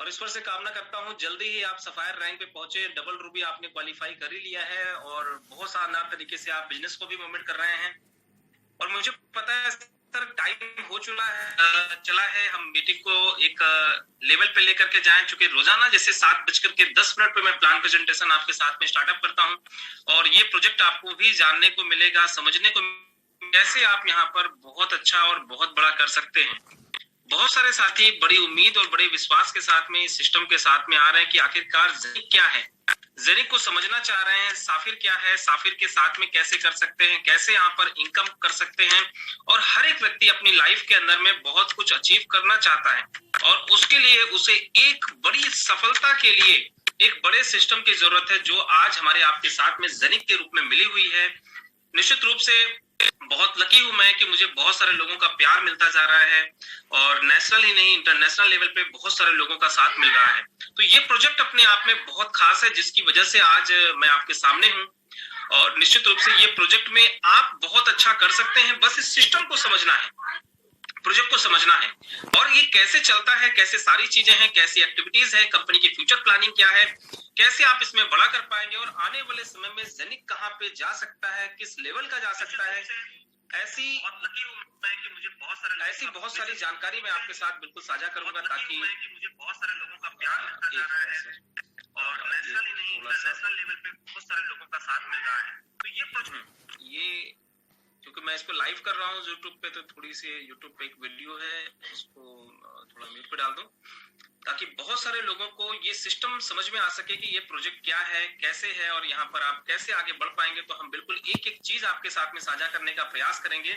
और ईश्वर से कामना करता हूँ जल्दी ही आप सफायर रैंक पे पहुंचे, डबल रूबी आपने क्वालिफाई कर ही लिया है और बहुत शानदार तरीके से आप बिजनेस को भी मूवमेंट कर रहे हैं। और मुझे पता है सर टाइम हो चला है हम मीटिंग को एक लेवल पे लेकर के जाएं, चूंकि रोजाना जैसे 7:10 पे मैं प्लान प्रेजेंटेशन आपके साथ में स्टार्टअप करता हूं और ये प्रोजेक्ट आपको भी जानने को मिलेगा, समझने को कैसे आप यहाँ पर बहुत अच्छा और बहुत बड़ा कर सकते हैं। बहुत सारे साथी बड़ी उम्मीद और बड़े विश्वास के साथ में इस सिस्टम के साथ में आ रहे हैं कि आखिरकार जेनिक क्या है, जेनिक को समझना चाह रहे हैं, साफिर क्या है, साफिर के साथ में कैसे कर सकते हैं, कैसे यहाँ पर इनकम कर सकते हैं। और हर एक व्यक्ति अपनी लाइफ के अंदर में बहुत कुछ अचीव करना चाहता है और उसके लिए उसे एक बड़ी सफलता के लिए एक बड़े सिस्टम की जरूरत है जो आज हमारे आपके साथ में जेनिक के रूप में मिली हुई है। निश्चित रूप से बहुत लकी हूं मैं कि मुझे बहुत सारे लोगों का प्यार मिलता जा रहा है और नेशनल ही नहीं इंटरनेशनल लेवल पे बहुत सारे लोगों का साथ मिल रहा है। तो ये प्रोजेक्ट अपने आप में बहुत खास है जिसकी वजह से आज मैं आपके सामने हूं और निश्चित रूप से ये प्रोजेक्ट में आप बहुत अच्छा कर सकते हैं। बस इस सिस्टम को समझना है, प्रोजेक्ट को समझना है और ये कैसे चलता है, कैसे सारी चीजें हैं, कैसी एक्टिविटीज है, कंपनी की फ्यूचर प्लानिंग क्या है, कैसे आप इसमें बड़ा कर पाएंगे और आने वाले समय में जेनिक कहाँ पे जा सकता है, किस लेवल का जा सकता है। ऐसी बहुत सारी जानकारी मैं आपके साथ बिल्कुल साझा करूंगा ताकि मुझे बहुत सारे लोगों का प्यार मिलता जा रहा है और नेशनल ही नहीं इंटरनेशनल लेवल पे बहुत सारे लोगों का साथ मिल रहा है। तो ये क्योंकि मैं इसको लाइव कर रहा हूँ यूट्यूब पे, तो थोड़ी सी यूट्यूब पे एक वीडियो है, इसको थोड़ा म्यूट पे डाल दो ताकि बहुत सारे लोगों को ये सिस्टम समझ में आ सके कि ये प्रोजेक्ट क्या है, कैसे है और यहाँ पर आप कैसे आगे बढ़ पाएंगे। तो हम बिल्कुल एक एक चीज आपके साथ में साझा करने का प्रयास करेंगे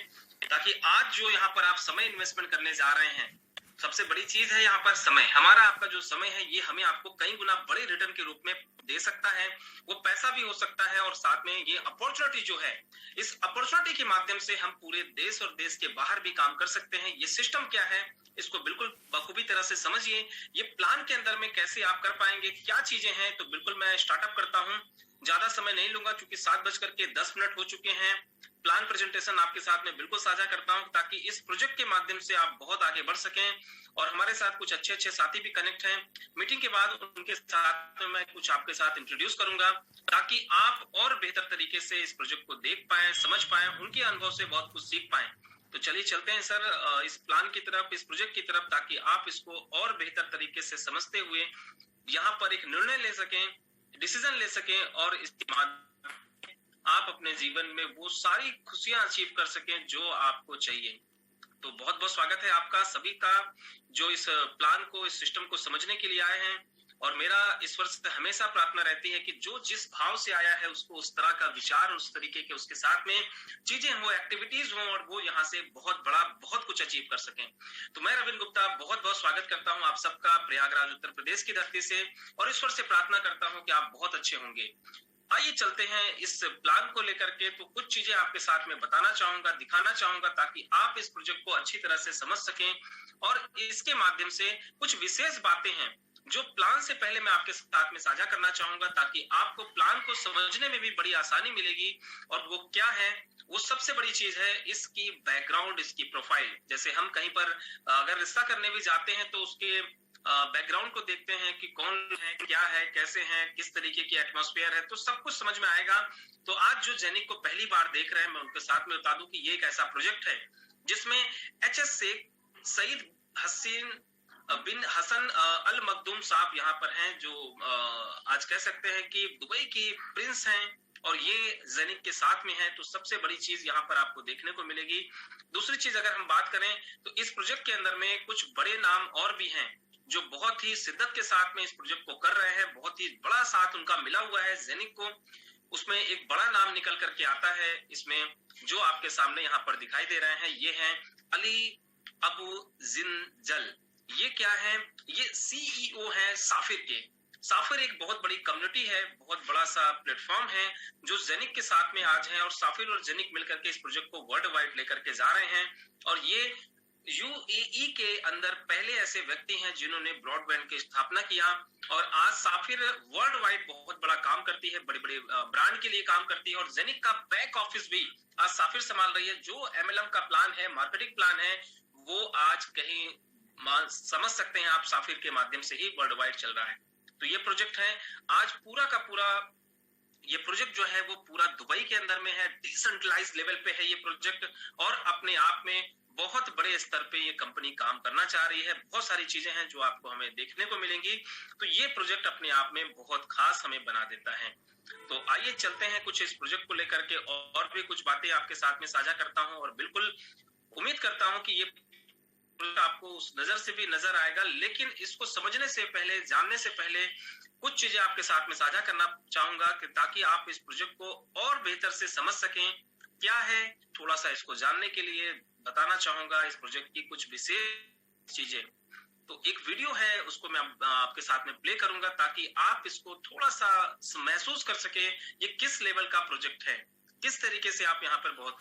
ताकि आज जो यहाँ पर आप समय इन्वेस्टमेंट करने जा रहे हैं, सबसे बड़ी चीज है यहाँ पर समय। हमारा आपका जो समय है ये हमें आपको कई गुना बड़े रिटर्न के रूप में दे सकता है, वो पैसा भी हो सकता है और साथ में ये अपॉर्चुनिटी जो है, इस अपॉर्चुनिटी के माध्यम से हम पूरे देश और देश के बाहर भी काम कर सकते हैं। ये सिस्टम क्या है इसको बिल्कुल बखूबी तरह से समझिए, ये प्लान के अंदर में कैसे आप कर पाएंगे, क्या चीजें हैं। तो बिल्कुल मैं स्टार्टअप करता हूँ, ज्यादा समय नहीं लूंगा क्योंकि 7:10 हो चुके हैं। प्लान प्रेजेंटेशन आपके साथ में बिल्कुल साझा करता हूं ताकि इस प्रोजेक्ट के माध्यम से आप बहुत आगे बढ़ सकें और हमारे साथ कुछ अच्छे अच्छे साथी भी कनेक्ट हैं। मीटिंग के बाद उनके साथ में मैं कुछ आपके साथ इंट्रोड्यूस करूंगा ताकि आप और बेहतर तरीके से इस प्रोजेक्ट को देख पाए, समझ पाए, उनके अनुभव से बहुत कुछ सीख पाए। तो चलिए चलते हैं सर इस प्लान की तरफ, इस प्रोजेक्ट की तरफ, ताकि आप इसको और बेहतर तरीके से समझते हुए यहाँ पर एक निर्णय ले सकें, डिसीजन ले सकें और इसके माध्यम आप अपने जीवन में वो सारी खुशियां अचीव कर सकें जो आपको चाहिए। तो बहुत बहुत स्वागत है आपका सभी का जो इस प्लान को, इस सिस्टम को समझने के लिए आए हैं। और मेरा ईश्वर से हमेशा प्रार्थना रहती है कि जो जिस भाव से आया है उसको उस तरह का विचार, उस तरीके के उसके साथ में चीजें हो, एक्टिविटीज हो और वो यहाँ से बहुत बड़ा बहुत कुछ अचीव कर सकें। तो मैं रविंद्र गुप्ता बहुत बहुत स्वागत करता हूँ आप सबका प्रयागराज उत्तर प्रदेश की धरती से और ईश्वर से प्रार्थना करता हूँ कि आप बहुत अच्छे होंगे। आइए चलते हैं इस प्लान को लेकर के। तो कुछ चीजें आपके साथ में बताना चाहूंगा, दिखाना चाहूंगा ताकि आप इस प्रोजेक्ट को अच्छी तरह से समझ सकें और इसके माध्यम से कुछ विशेष बातें हैं जो प्लान से पहले मैं आपके साथ में साझा करना चाहूंगा ताकि आपको प्लान को समझने में भी बड़ी आसानी मिलेगी। और वो क्या है, वो सबसे बड़ी चीज है इसकी बैकग्राउंड, इसकी प्रोफाइल। जैसे हम कहीं पर अगर रिश्ता करने भी जाते हैं तो उसके बैकग्राउंड को देखते हैं कि कौन है, क्या है, कैसे है, किस तरीके की एटमॉस्फेयर है, तो सब कुछ समझ में आएगा। तो आज जो जेनिक को पहली बार देख रहे हैं मैं उनके साथ में बता दूं कि ये एक ऐसा प्रोजेक्ट है जिसमें एचएस शेख सईद हसीन बिन हसन अल मखदूम साहब यहाँ पर हैं जो आज कह सकते हैं कि दुबई की प्रिंस हैं और ये जेनिक के साथ में है। तो सबसे बड़ी चीज यहाँ पर आपको देखने को मिलेगी। दूसरी चीज अगर हम बात करें तो इस प्रोजेक्ट के अंदर में कुछ बड़े नाम और भी हैं जो बहुत ही शिद्दत के साथ में इस प्रोजेक्ट को कर रहे हैं, बहुत ही बड़ा साथ उनका मिला हुआ है जेनिक को। उसमें एक बड़ा नाम निकल करके आता है इसमें जो आपके सामने यहाँ पर दिखाई दे रहे हैं, ये हैं अली अबू जिंजल। ये क्या है, ये सीईओ है साफिर के। साफिर एक बहुत बड़ी कम्युनिटी है, बहुत बड़ा सा प्लेटफॉर्म है जो जेनिक के साथ में आज है और साफिर और जेनिक मिलकर के इस प्रोजेक्ट को वर्ल्ड वाइड लेकर के जा रहे हैं। और ये यूएई के अंदर पहले ऐसे व्यक्ति हैं जिन्होंने ब्रॉडबैंड की स्थापना किया और आज साफिर वर्ल्ड वाइड बहुत बड़ा काम करती है, बड़े बड़े ब्रांड के लिए काम करती है और जेनिक का बैक ऑफिस भी आज साफिर संभाल रही है। जो एमएलएम का प्लान है, मार्केटिंग प्लान है, वो आज कहीं समझ सकते हैं आप, साफिर के माध्यम से ही वर्ल्ड वाइड चल रहा है। तो ये प्रोजेक्ट है, आज पूरा का पूरा ये प्रोजेक्ट जो है वो पूरा दुबई के अंदर में है, डिसेंट्रलाइज्ड लेवल पे है ये प्रोजेक्ट, और अपने आप में बहुत बड़े स्तर पे ये कंपनी काम करना चाह रही है। बहुत सारी चीजें हैं जो आपको हमें देखने को मिलेंगी। तो ये प्रोजेक्ट अपने आप में बहुत खास हमें बना देता है। तो आइए चलते हैं कुछ इस प्रोजेक्ट को लेकर के और भी कुछ बातें आपके साथ में साझा करता हूं, और बिल्कुल उम्मीद करता हूं कि ये आपको उस नजर से भी नजर आएगा। लेकिन इसको समझने से पहले, जानने से पहले कुछ चीजें आपके साथ में साझा करना चाहूंगा कि ताकि आप इस प्रोजेक्ट को और बेहतर से समझ सकें क्या है। थोड़ा सा इसको जानने के लिए बताना चाहूंगा इस प्रोजेक्ट की कुछ विशेष चीजें। तो एक वीडियो है, उसको मैं आपके साथ में प्ले करूंगा ताकि आप इसको थोड़ा सा महसूस कर सके ये किस लेवल का प्रोजेक्ट है, किस तरीके से आप यहाँ पर बहुत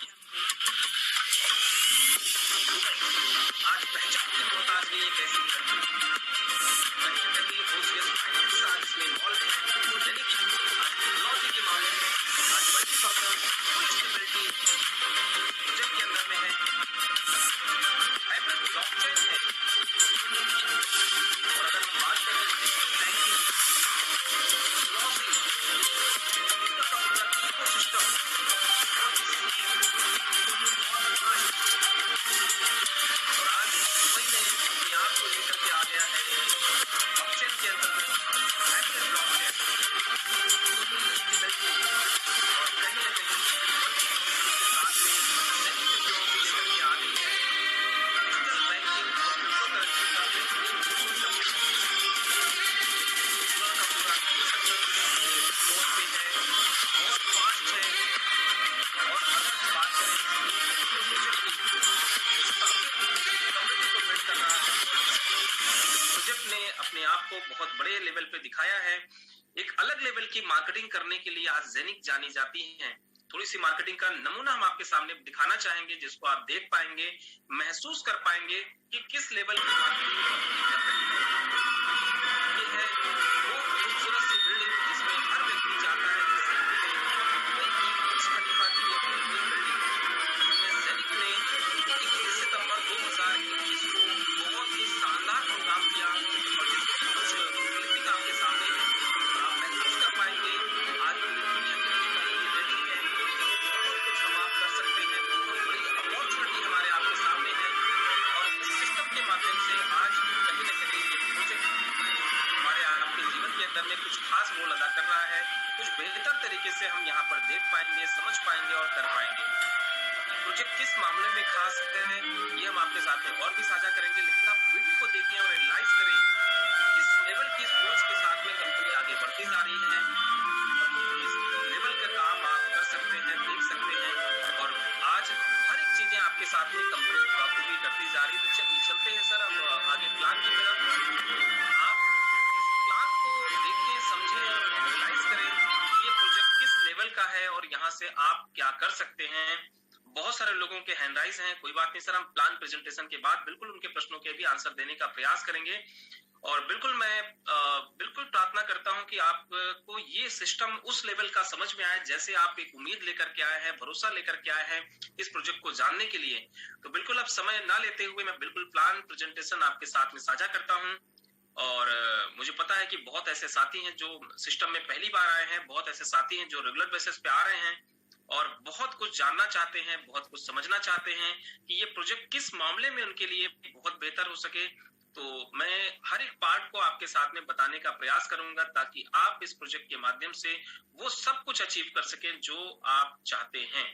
आज पहचान की मोहताज भी एक ऐसी टेक्नोलॉजी के मामले में आज मल्टीफंक्शनल प्रोजेक्ट के अंदर में है, हाइब्रिड ब्लॉकचेन है। और अगर हम बात करें इकोसिस्टम, और आज दुबई में अपने आप को लेकर के आ गया है ब्लॉकचेन के अंदर में, हाइब्रिड ब्लॉकचेन, और कहीं ना कहीं साथ में नई टेक्नोलॉजी लेकर के आ गई है, डिजिटल बैंकिंग और क्रिप्टोकरेंसी का बेहतरीन सिस्टम पूरा का पूरा तौर पे है, बहुत फास्ट है। और अगर हम बात करें प्रोजेक्ट ने अपने आप को बहुत बड़े लेवल पे दिखाया है। एक अलग लेवल की मार्केटिंग करने के लिए आज जेनिक जानी जाती है। थोड़ी सी मार्केटिंग का नमूना हम आपके सामने दिखाना चाहेंगे, जिसको आप देख पाएंगे, महसूस कर पाएंगे कि किस लेवल की मार्केटिंग कंपनी कर रही है। ये है वो खूबसूरत सी बिल्डिंग जिसमें हर व्यक्ति चाहता है कि सेल्फी ले। दुबई की बुर्ज खलीफा की ये बिल्डिंग जिसमें जेनिक ने 21 सितंबर 2021 को बहुत ही शानदार प्रोग्राम किया, और जिसकी कुछ क्लिपिंग आपके सामने आप महसूस कर पाएंगे। आज पूरी दुनिया के लिए कहीं ये रेडी है, बहुत कुछ हम आप कर सकते हैं, बहुत बड़ी अपॉर्चुनिटी हमारे आपके सामने है। और इस सिस्टम के माध्यम से आज कहीं ना कहीं ये प्रोजेक्ट हमारे आपके जीवन के अंदर में कुछ खास रोल अदा कर रहा है। कुछ बेहतर तरीके से हम यहाँ पर देख पाएंगे, समझ पाएंगे और कर पाएंगे। प्रोजेक्ट किस मामले में खास है ये हम आपके साथ में और भी साझा करेंगे, लेकिन आप वीडियो को देखें और एनालाइज करें किस लेवल की सोच के साथ में कंपनी आगे बढ़ती जा रही है, और इस लेवल का काम आप कर सकते हैं, देख सकते हैं। और आज हर एक चीजें आपके साथ में कंपनी पूरी करती जा रही है। तो चलिए चलते हैं सर अब आगे प्लान की तरफ। आप इस प्लान को देखें, समझें और एनालाइज करें कि ये प्रोजेक्ट किस लेवल का है और यहाँ से आप क्या कर सकते हैं। बहुत सारे लोगों के हैंड राइज हैं, कोई बात नहीं सर, हम प्लान प्रेजेंटेशन के बाद बिल्कुल उनके प्रश्नों के भी आंसर देने का प्रयास करेंगे। और बिल्कुल मैं बिल्कुल प्रार्थना करता हूं कि आपको ये सिस्टम उस लेवल का समझ में आए जैसे आप एक उम्मीद लेकर के आए हैं, भरोसा लेकर के आए हैं इस प्रोजेक्ट को जानने के लिए। तो बिल्कुल अब समय ना लेते हुए मैं बिल्कुल प्लान प्रेजेंटेशन आपके साथ में साझा करता हूं। और मुझे पता है कि बहुत ऐसे साथी हैं जो सिस्टम में पहली बार आए हैं, बहुत ऐसे साथी हैं जो रेगुलर बेसिस पे आ रहे हैं और बहुत कुछ जानना चाहते हैं, बहुत कुछ समझना चाहते हैं कि ये प्रोजेक्ट किस मामले में उनके लिए बहुत बेहतर हो सके। तो मैं हर एक पार्ट को आपके साथ में बताने का प्रयास करूंगा ताकि आप इस प्रोजेक्ट के माध्यम से वो सब कुछ अचीव कर सकें जो आप चाहते हैं।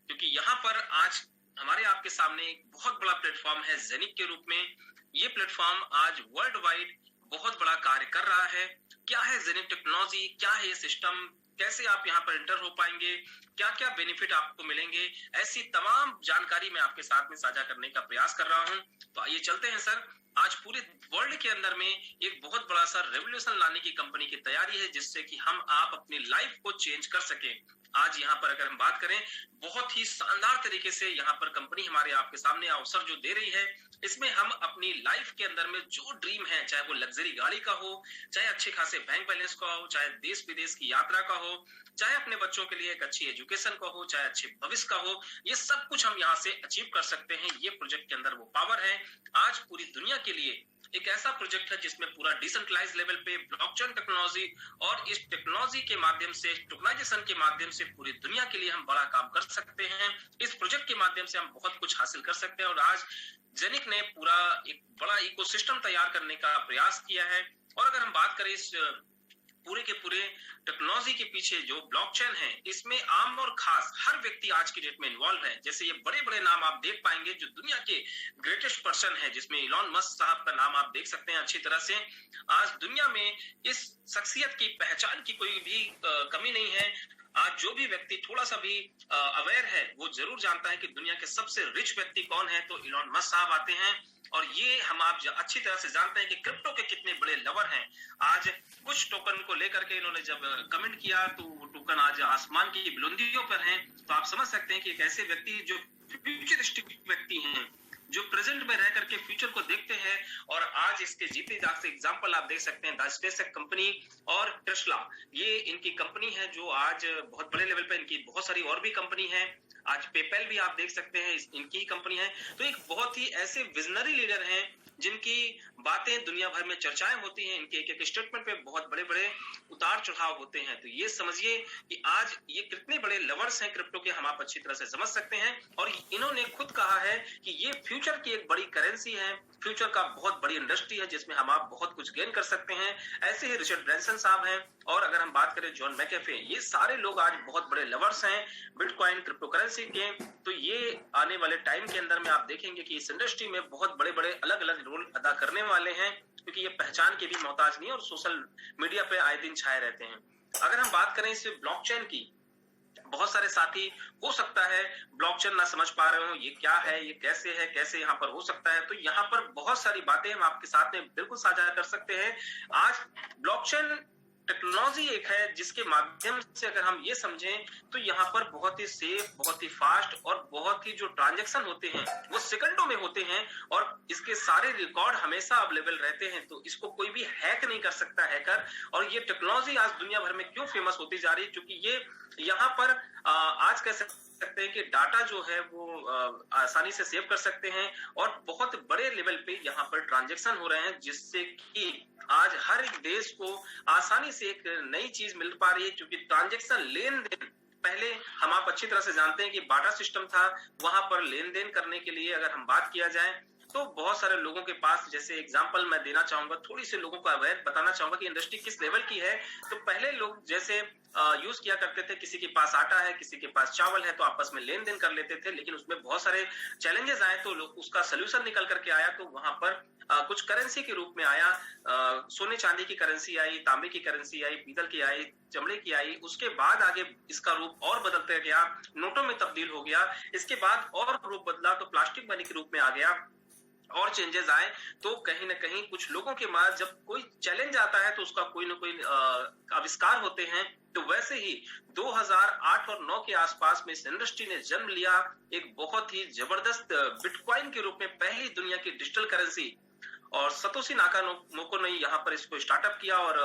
क्योंकि यहाँ पर आज हमारे आपके सामने एक बहुत बड़ा प्लेटफॉर्म है जेनिक के रूप में। ये प्लेटफॉर्म आज वर्ल्ड वाइड बहुत बड़ा कार्य कर रहा है। क्या है जेनिक टेक्नोलॉजी, क्या है ये सिस्टम, कैसे आप यहाँ पर एंटर हो पाएंगे, क्या क्या बेनिफिट आपको मिलेंगे, ऐसी तमाम जानकारी मैं आपके साथ में साझा करने का प्रयास कर रहा हूँ। तो आइए चलते हैं सर। आज पूरे वर्ल्ड के अंदर में एक बहुत बड़ा सा रेवोल्यूशन लाने की कंपनी की तैयारी है जिससे कि हम आप अपनी लाइफ को चेंज कर सके। आज यहाँ पर अगर हम बात करें, बहुत ही शानदार तरीके से यहाँ पर कंपनी हमारे आपके सामने अवसर जो दे रही है, इसमें हम अपनी लाइफ के अंदर में जो ड्रीम है, चाहे वो लग्जरी गाड़ी का हो, चाहे अच्छे खासे बैंक बैलेंस का हो, चाहे देश विदेश की यात्रा का हो, चाहे अपने बच्चों के लिए एक अच्छी एजुकेशन का हो, चाहे अच्छे भविष्य का हो, ये सब कुछ हम यहाँ से अचीव कर सकते हैं। ये प्रोजेक्ट के अंदर वो पावर है। आज पूरी दुनिया के लिए एक ऐसा प्रोजेक्ट है जिसमें पूरा डिसेंट्रलाइज लेवल पे ब्लॉकचेन टेक्नोलॉजी और इस टेक्नोलॉजी के माध्यम से, टोकनाइजेशन के माध्यम से पूरी दुनिया के लिए हम बड़ा काम कर सकते हैं। इस प्रोजेक्ट के माध्यम से हम बहुत कुछ हासिल कर सकते हैं और आज जेनिक ने पूरा एक बड़ा इकोसिस्टम तैयार करने का प्रयास किया है। और अगर हम बात करें इस पूरे के पूरे टेक्नोलॉजी के पीछे जो ब्लॉकचेन है, इसमें आम और खास हर व्यक्ति आज की डेट में इन्वॉल्व है। जैसे ये बड़े बड़े नाम आप देख पाएंगे जो दुनिया के ग्रेटेस्ट पर्सन है, जिसमें इलॉन मस्क साहब का नाम आप देख सकते हैं अच्छी तरह से। आज दुनिया में इस शख्सियत की पहचान की कोई भी कमी नहीं है। आज जो भी व्यक्ति थोड़ा सा भी अवेयर है वो जरूर जानता है कि दुनिया के सबसे रिच व्यक्ति कौन है, तो इलॉन मस्क साहब आते हैं। और ये हम आप अच्छी तरह से जानते हैं कि क्रिप्टो के कितने बड़े लवर हैं। आज कुछ टोकन को लेकर के इन्होंने जब कमेंट किया तो वो टोकन आज आसमान की बुलंदियों पर हैं। तो आप समझ सकते हैं कि एक ऐसे व्यक्ति जो फ्यूचरिस्टिक व्यक्ति हैं, जो प्रेजेंट में रह करके फ्यूचर को देखते हैं। और आज इसके जीते जागते एग्जांपल आप देख सकते हैं, स्पेसएक्स कंपनी और टेस्ला, ये इनकी कंपनी है जो आज बहुत बड़े लेवल पे, इनकी बहुत सारी और भी कंपनी है। आज पेपैल भी आप देख सकते हैं, इनकी ही कंपनी है। तो एक बहुत ही ऐसे विजनरी लीडर हैं जिनकी बातें दुनिया भर में चर्चाएं होती हैं। इनके एक एक स्टेटमेंट पे बहुत बड़े बड़े उतार चढ़ाव होते हैं। तो ये समझिए कि आज ये कितने बड़े लवर्स हैं क्रिप्टो के, हम आप अच्छी तरह से समझ सकते हैं। और इन्होंने खुद कहा है कि ये फ्यूचर की एक बड़ी करेंसी है, फ्यूचर का बहुत बड़ी इंडस्ट्री है जिसमें हम आप बहुत कुछ गेन कर सकते हैं। ऐसे ही रिचर्ड ब्रैंसन साहब हैं। और अगर हम बात करें जॉन मैकेफे, ये सारे लोग आज बहुत बड़े लवर्स हैं बिटकॉइन क्रिप्टो करेंसी के। तो ये आने वाले टाइम के अंदर में आप देखेंगे कि इस इंडस्ट्री में बहुत बड़े बड़े अलग अलग रोल अदा करने वाले हैं, क्योंकि ये पहचान के भी मोहताज नहीं है और सोशल मीडिया पे आए दिन छाए रहते हैं। अगर हम बात करें इस ब्लॉकचेन की, बहुत सारे साथी हो सकता है ब्लॉकचेन ना समझ पा रहे हो, ये क्या है, ये कैसे है, कैसे यहाँ पर हो सकता है। तो यहाँ पर बहुत सारी बातें हम आपके साथ में बिल्कुल साझा कर सकते हैं। आज ब्लॉकचेन टेक्नोलॉजी एक है जिसके माध्यम से अगर हम ये समझें तो यहाँ पर बहुत ही सेफ, बहुत ही फास्ट और बहुत ही जो ट्रांजैक्शन होते हैं वो सेकंडों में होते हैं। और इसके सारे रिकॉर्ड हमेशा अवेलेबल रहते हैं। तो इसको कोई भी हैक नहीं कर सकता हैकर। और ये टेक्नोलॉजी आज दुनिया भर में क्यों फेमस होती जा रही है, क्योंकि ये यहाँ पर आज कह सकते हैं कि डाटा जो है वो आसानी से सेव कर सकते हैं और बहुत बड़े लेवल पे यहाँ पर ट्रांजैक्शन हो रहे हैं, जिससे कि आज हर एक देश को आसानी से एक नई चीज मिल पा रही है। क्योंकि ट्रांजैक्शन, लेन देन, पहले हम आप अच्छी तरह से जानते हैं कि बाटा सिस्टम था, वहां पर लेन देन करने के लिए अगर हम बात किया जाए तो बहुत सारे लोगों के पास, जैसे एग्जांपल मैं देना चाहूंगा, थोड़ी सी लोगों को अवेयर बताना चाहूंगा कि इंडस्ट्री किस लेवल की है। तो पहले लोग जैसे यूज किया करते थे, किसी के पास आटा है, किसी के पास चावल है, तो आपस में लेन देन कर लेते थे। लेकिन उसमें बहुत सारे चैलेंजेस आए, तो लोग उसका सोल्यूशन निकल करके आया। तो वहां पर कुछ करेंसी के रूप में आया, सोने चांदी की करेंसी आई, तांबे की करेंसी आई, पीतल की आई, चमड़े की आई। उसके बाद आगे इसका रूप और बदलते गया, नोटों में तब्दील हो गया। इसके बाद और रूप बदला तो प्लास्टिक मनी के रूप में आ गया और चेंजेस आए। तो कहीं ना कहीं कुछ लोगों के पास जब कोई चैलेंज आता है तो उसका कोई ना कोई आविष्कार होते हैं। तो वैसे ही 2008 और 9 के आसपास में इस इंडस्ट्री ने जन्म लिया, एक बहुत ही जबरदस्त बिटकॉइन के रूप में पहली दुनिया की डिजिटल करेंसी। और सतोशी नाकामोटो ने यहाँ पर इसको स्टार्टअप किया। और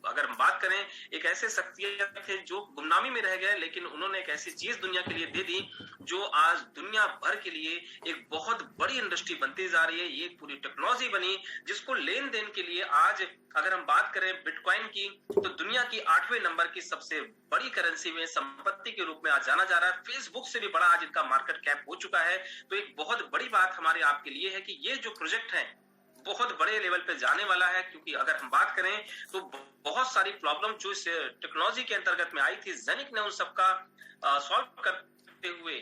अगर हम बात करें, एक ऐसे शख्सियत थे जो गुमनामी में रह गए, लेकिन उन्होंने एक ऐसी चीज दुनिया के लिए दे दी जो आज दुनिया भर के लिए एक बहुत बड़ी इंडस्ट्री बनती जा रही है। ये पूरी टेक्नोलॉजी बनी जिसको लेन देन के लिए आज अगर हम बात करें बिटकॉइन की, तो दुनिया की 8वें नंबर की सबसे बड़ी करेंसी में, संपत्ति के रूप में आज जाना जा रहा है। फेसबुक से भी बड़ा आज इनका मार्केट कैप हो चुका है। तो एक बहुत बड़ी बात हमारे आपके लिए है कि ये जो प्रोजेक्ट है बहुत बड़े लेवल पे जाने वाला है। क्योंकि अगर हम बात करें तो बहुत सारी प्रॉब्लम जो इस टेक्नोलॉजी के अंतर्गत में आई थी, जेनिक ने उन सबका सॉल्व करते हुए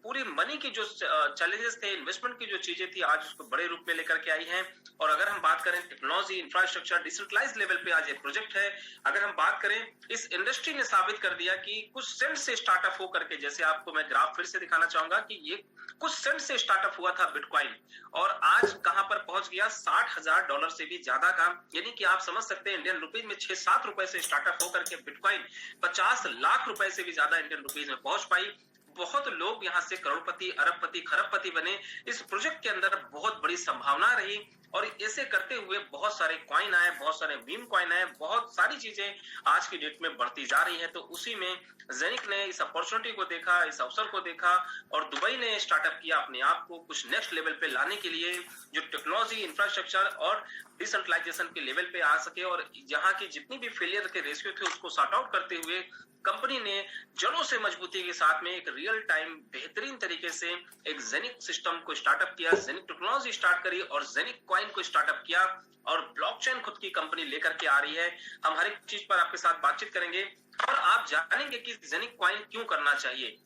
पूरी मनी की जो चैलेंजेस थे, इन्वेस्टमेंट की जो चीजें थी, आज उसको बड़े रूप में लेकर के आई हैं। और अगर हम बात करें टेक्नोलॉजी, इंफ्रास्ट्रक्चर, डिसेंट्रलाइज्ड लेवल पे आज ये प्रोजेक्ट है। अगर हम बात करें, इस इंडस्ट्री ने साबित कर दिया कि कुछ सेंट से स्टार्टअप हो करके, जैसे आपको मैं ग्राफ फिर से दिखाना चाहूंगा कि ये कुछ सेंट से स्टार्टअप हुआ था बिटकॉइन, और आज कहां पर पहुंच गया, $60,000 से भी ज्यादा का। यानी कि आप समझ सकते हैं इंडियन रुपीज में 6-7 रुपए से स्टार्टअप होकर के बिटकॉइन 50 लाख रुपए से भी ज्यादा इंडियन रुपीज में पहुंच पाई। बहुत लोग यहां से करोड़पति, अरबपति, खरबपति बने। इस प्रोजेक्ट के अंदर बहुत बड़ी संभावना रही और ऐसे करते हुए बहुत सारे कॉइन आए, बहुत सारे मीम कॉइन आए, बहुत सारी चीजें आज की डेट में बढ़ती जा रही है। तो उसी में जेनिक ने इस अपॉर्चुनिटी को देखा, इस अवसर को देखा और दुबई ने स्टार्टअप किया अपने आप को कुछ नेक्स्ट लेवल पे लाने के लिए, जो टेक्नोलॉजी, इंफ्रास्ट्रक्चर और डिसेंट्रलाइजेशन के लेवल पे आ सके और जहां की जितनी भी फेलियर के रेशियो थे उसको सॉर्ट आउट करते हुए कंपनी ने जड़ों से मजबूती के साथ में एक रियल टाइम बेहतरीन तरीके से एक जेनिक सिस्टम को स्टार्टअप किया, जेनिक टेक्नोलॉजी स्टार्ट करी और जेनिक कॉइन को स्टार्टअप किया और ब्लॉकचेन खुद की कंपनी लेकर के आ रही है। हम हर एक चीज पर आपके साथ बातचीत करेंगे और आप जानेंगे कि जेनिक कॉइन क्यों करना चाहिए।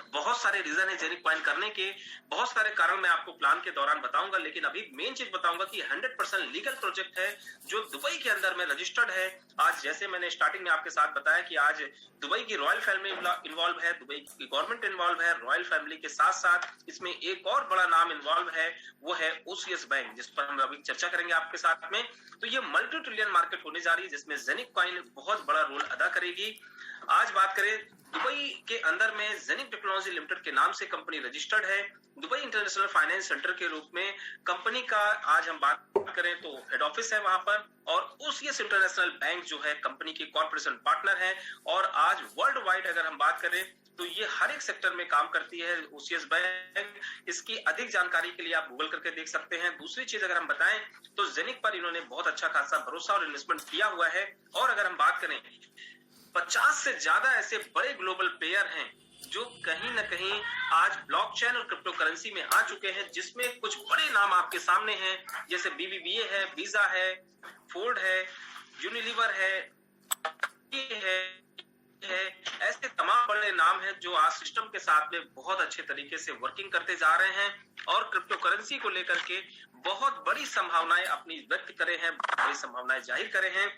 बहुत सारे रीजन है जेनिक कॉइन करने के, बहुत सारे कारण मैं आपको प्लान के दौरान बताऊंगा, लेकिन अभी मेन चीज बताऊंगा कि 100% लीगल प्रोजेक्ट है जो दुबई के अंदर में रजिस्टर्ड है। आज जैसे मैंने स्टार्टिंग में आपके साथ बताया कि आज दुबई की रॉयल फैमिली इन्वॉल्व है, दुबई की गवर्नमेंट इन्वॉल्व है, रॉयल फैमिली के साथ साथ इसमें एक और बड़ा नाम इन्वॉल्व है, वो है ओसीएस बैंक, जिस पर हम अभी चर्चा करेंगे आपके साथ में। तो ये मल्टी ट्रिलियन मार्केट होने जा रही है जिसमें जेनिक कॉइन बहुत बड़ा रोल अदा करेगी। आज बात करें दुबई के अंदर में जेनिक टेक्नोलॉजी लिमिटेड के नाम से कंपनी रजिस्टर्ड है। दुबई इंटरनेशनल फाइनेंस सेंटर के रूप में कंपनी का आज हम बात करें तो हेड ऑफिस है वहां पर और ओसीएस इंटरनेशनल बैंक जो है कंपनी की कॉर्पोरेशन पार्टनर है। और आज वर्ल्ड वाइड अगर हम बात करें तो ये हर एक सेक्टर में काम करती है ओसीएस बैंक। इसकी अधिक जानकारी के लिए आप गूगल करके देख सकते हैं। दूसरी चीज अगर हम बताएं तो जेनिक पर इन्होंने बहुत अच्छा खासा भरोसा और इन्वेस्टमेंट किया हुआ है। और अगर हम बात करें 50 से ज्यादा ऐसे बड़े ग्लोबल प्लेयर हैं जो कहीं ना कहीं आज ब्लॉकचेन और क्रिप्टो करेंसी में आ चुके हैं, जिसमें कुछ बड़े नाम आपके सामने हैं जैसे बीबीबीए है, वीजा है, फोर्ड है, यूनिलीवर है, ऐसे तमाम बड़े नाम हैं जो आज सिस्टम के साथ में बहुत अच्छे तरीके से वर्किंग करते जा रहे हैं और क्रिप्टो करेंसी को लेकर के बहुत बड़ी संभावनाएं अपनी व्यक्त करे हैं, बड़ी संभावनाएं जाहिर करे हैं।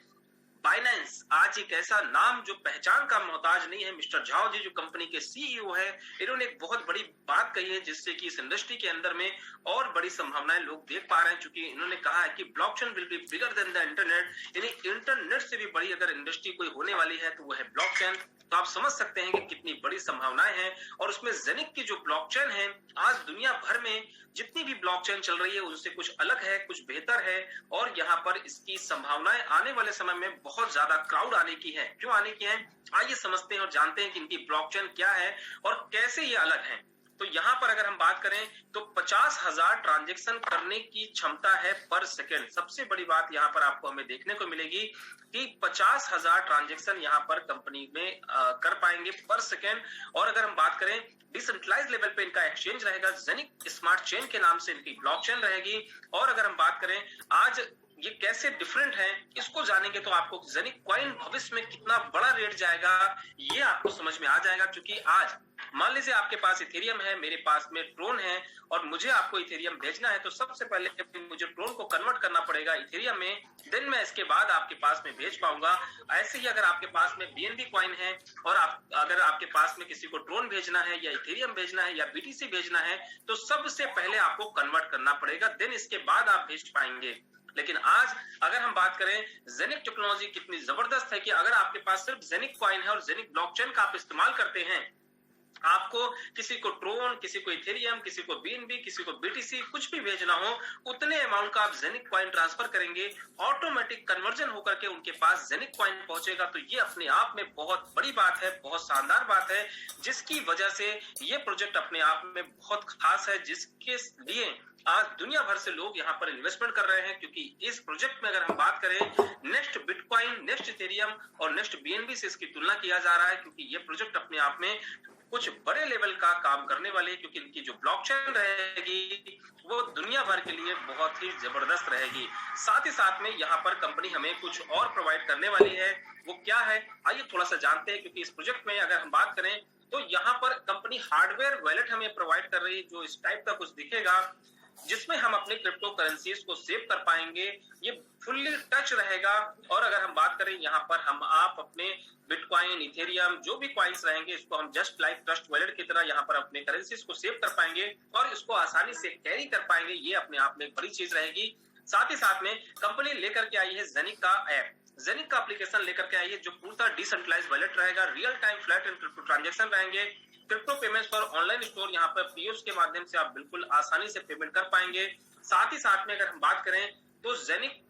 बाइनेंस आज एक ऐसा नाम जो पहचान का मोहताज नहीं है। मिस्टर झाओ जी जो कंपनी के सीईओ है, इन्होंने एक बहुत बड़ी बात कही है जिससे कि इस इंडस्ट्री के अंदर में और बड़ी संभावनाएं लोग देख पा रहे हैं, क्योंकि इन्होंने कहा है कि blockchain will be bigger than the internet, यानी इंटरनेट से भी बड़ी अगर इंडस्ट्री कोई होने वाली है तो वो है ब्लॉकचेन। तो आप समझ सकते हैं कि कितनी बड़ी संभावनाएं हैं। और उसमें जेनिक की जो ब्लॉकचेन है आज दुनिया भर में जितनी भी ब्लॉकचेन चल रही है उनसे कुछ अलग है, कुछ बेहतर है और यहाँ पर इसकी संभावनाएं आने वाले समय में बहुत ज्यादा क्राउड आने की है। क्यों आने की है, आइए समझते हैं और जानते हैं कि इनकी ब्लॉकचेन क्या है और कैसे ये अलग है। तो यहाँ पर अगर हम बात करें तो 50,000 ट्रांजेक्शन करने की क्षमता है पर सेकेंड। सबसे बड़ी बात यहाँ पर आपको हमें देखने को मिलेगी कि 50,000 ट्रांजेक्शन यहाँ पर कंपनी में कर पाएंगे पर सेकेंड। और अगर हम बात करें डिसेंट्रलाइज लेवल पे इनका एक्सचेंज रहेगा, जेनिक स्मार्ट चेन के नाम से इनकी ब्लॉकचेन रहेगी। और अगर हम बात करें आज ये कैसे डिफरेंट है, इसको जानेंगे तो आपको जेनिक कॉइन भविष्य में कितना बड़ा रेट जाएगा ये आपको समझ में आ जाएगा। क्योंकि आज मान लीजिए आपके पास इथेरियम है, मेरे पास में ट्रोन है और मुझे आपको इथेरियम भेजना है, तो सबसे पहले मुझे ट्रोन को कन्वर्ट करना पड़ेगा इथेरियम में, देन मैं इसके बाद आपके पास में भेज पाऊंगा। ऐसे ही अगर आपके पास में बीएनबी कॉइन है और अगर आपके पास में किसी को ट्रोन भेजना है या इथेरियम भेजना है या बीटीसी भेजना है तो सबसे पहले आपको कन्वर्ट करना पड़ेगा, देन इसके बाद आप भेज पाएंगे। लेकिन आज अगर हम बात करें जेनिक टेक्नोलॉजी कितनी जबरदस्त है कि अगर आपके पास सिर्फ जेनिक कॉइन है और जेनिक ब्लॉकचेन का आप इस्तेमाल करते हैं, आपको किसी को ट्रोन, किसी को इथेरियम, किसी को बीएनबी, किसी को बीटीसी कुछ भी भेजना हो, उतने अमाउंट का आप जेनिक कॉइन ट्रांसफर करेंगे, ऑटोमेटिक कन्वर्जन होकर के उनके पास जेनिक कॉइन पहुंचेगा। तो ये अपने आप में बहुत बड़ी बात है, बहुत शानदार बात है, जिसकी वजह से ये प्रोजेक्ट अपने आप में बहुत खास है, जिसके लिए आज दुनिया भर से लोग यहाँ पर इन्वेस्टमेंट कर रहे हैं। क्योंकि इस प्रोजेक्ट में अगर हम बात करें नेक्स्ट बिटकॉइन, नेक्स्ट इथेरियम और नेक्स्ट बीएनबी से इसकी तुलना किया जा रहा है, क्योंकि ये प्रोजेक्ट अपने आप में कुछ बड़े लेवल का काम करने वाले हैं, क्योंकि इनकी जो ब्लॉकचेन रहेगी वो दुनिया भर के लिए बहुत ही जबरदस्त रहेगी। साथ ही साथ में यहाँ पर कंपनी हमें कुछ और प्रोवाइड करने वाली है, वो क्या है आइए थोड़ा सा जानते हैं। क्योंकि इस प्रोजेक्ट में अगर हम बात करें तो यहाँ पर कंपनी हार्डवेयर वॉलेट हमें प्रोवाइड कर रही है, जो इस टाइप का कुछ दिखेगा, जिसमें हम अपने क्रिप्टो करेंसीज को सेव कर पाएंगे। ये फुल्ली टच रहेगा। और अगर हम बात करें यहाँ पर आप अपने बिटकॉइन, इथेरियम जो भी कॉइन्स रहेंगे इसको हम जस्ट लाइक ट्रस्ट वॉलेट की तरह यहाँ पर अपने करेंसीज को सेव कर पाएंगे और इसको आसानी से कैरी कर पाएंगे। ये अपने आप में एक बड़ी चीज रहेगी। साथ ही साथ में कंपनी लेकर के आई है जेनिक का ऐप, जेनिक का एप्लीकेशन लेकर के आई है जो पूरा डिसेंट्रलाइज्ड वॉलेट रहेगा, real time flat and crypto transaction रहेंगे। क्रिप्टो पेमेंट्स पर ऑनलाइन स्टोर यहाँ पर पीओएस के माध्यम से आप बिल्कुल आसानी से पेमेंट कर पाएंगे। साथ ही साथ में अगर हम बात करें तो जेनिक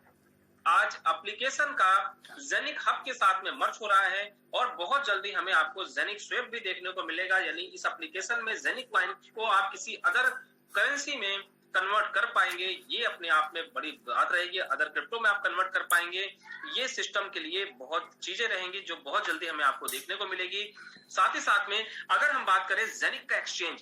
आज एप्लीकेशन का जेनिक हब के साथ में मर्ज हो रहा है और बहुत जल्दी हमें आपको जेनिक स्वेप भी देखने को मिलेगा, यानी इस एप्लीकेशन में जेनिक कॉइन को आप किसी अदर करेंसी में कन्वर्ट कर पाएंगे। ये अपने आप में बड़ी बात रहेगी, अदर क्रिप्टो में आप कन्वर्ट कर पाएंगे। ये सिस्टम के लिए बहुत चीजें रहेंगी जो बहुत जल्दी हमें आपको देखने को मिलेगी। साथ ही साथ में अगर हम बात करें जेनिक का एक्सचेंज,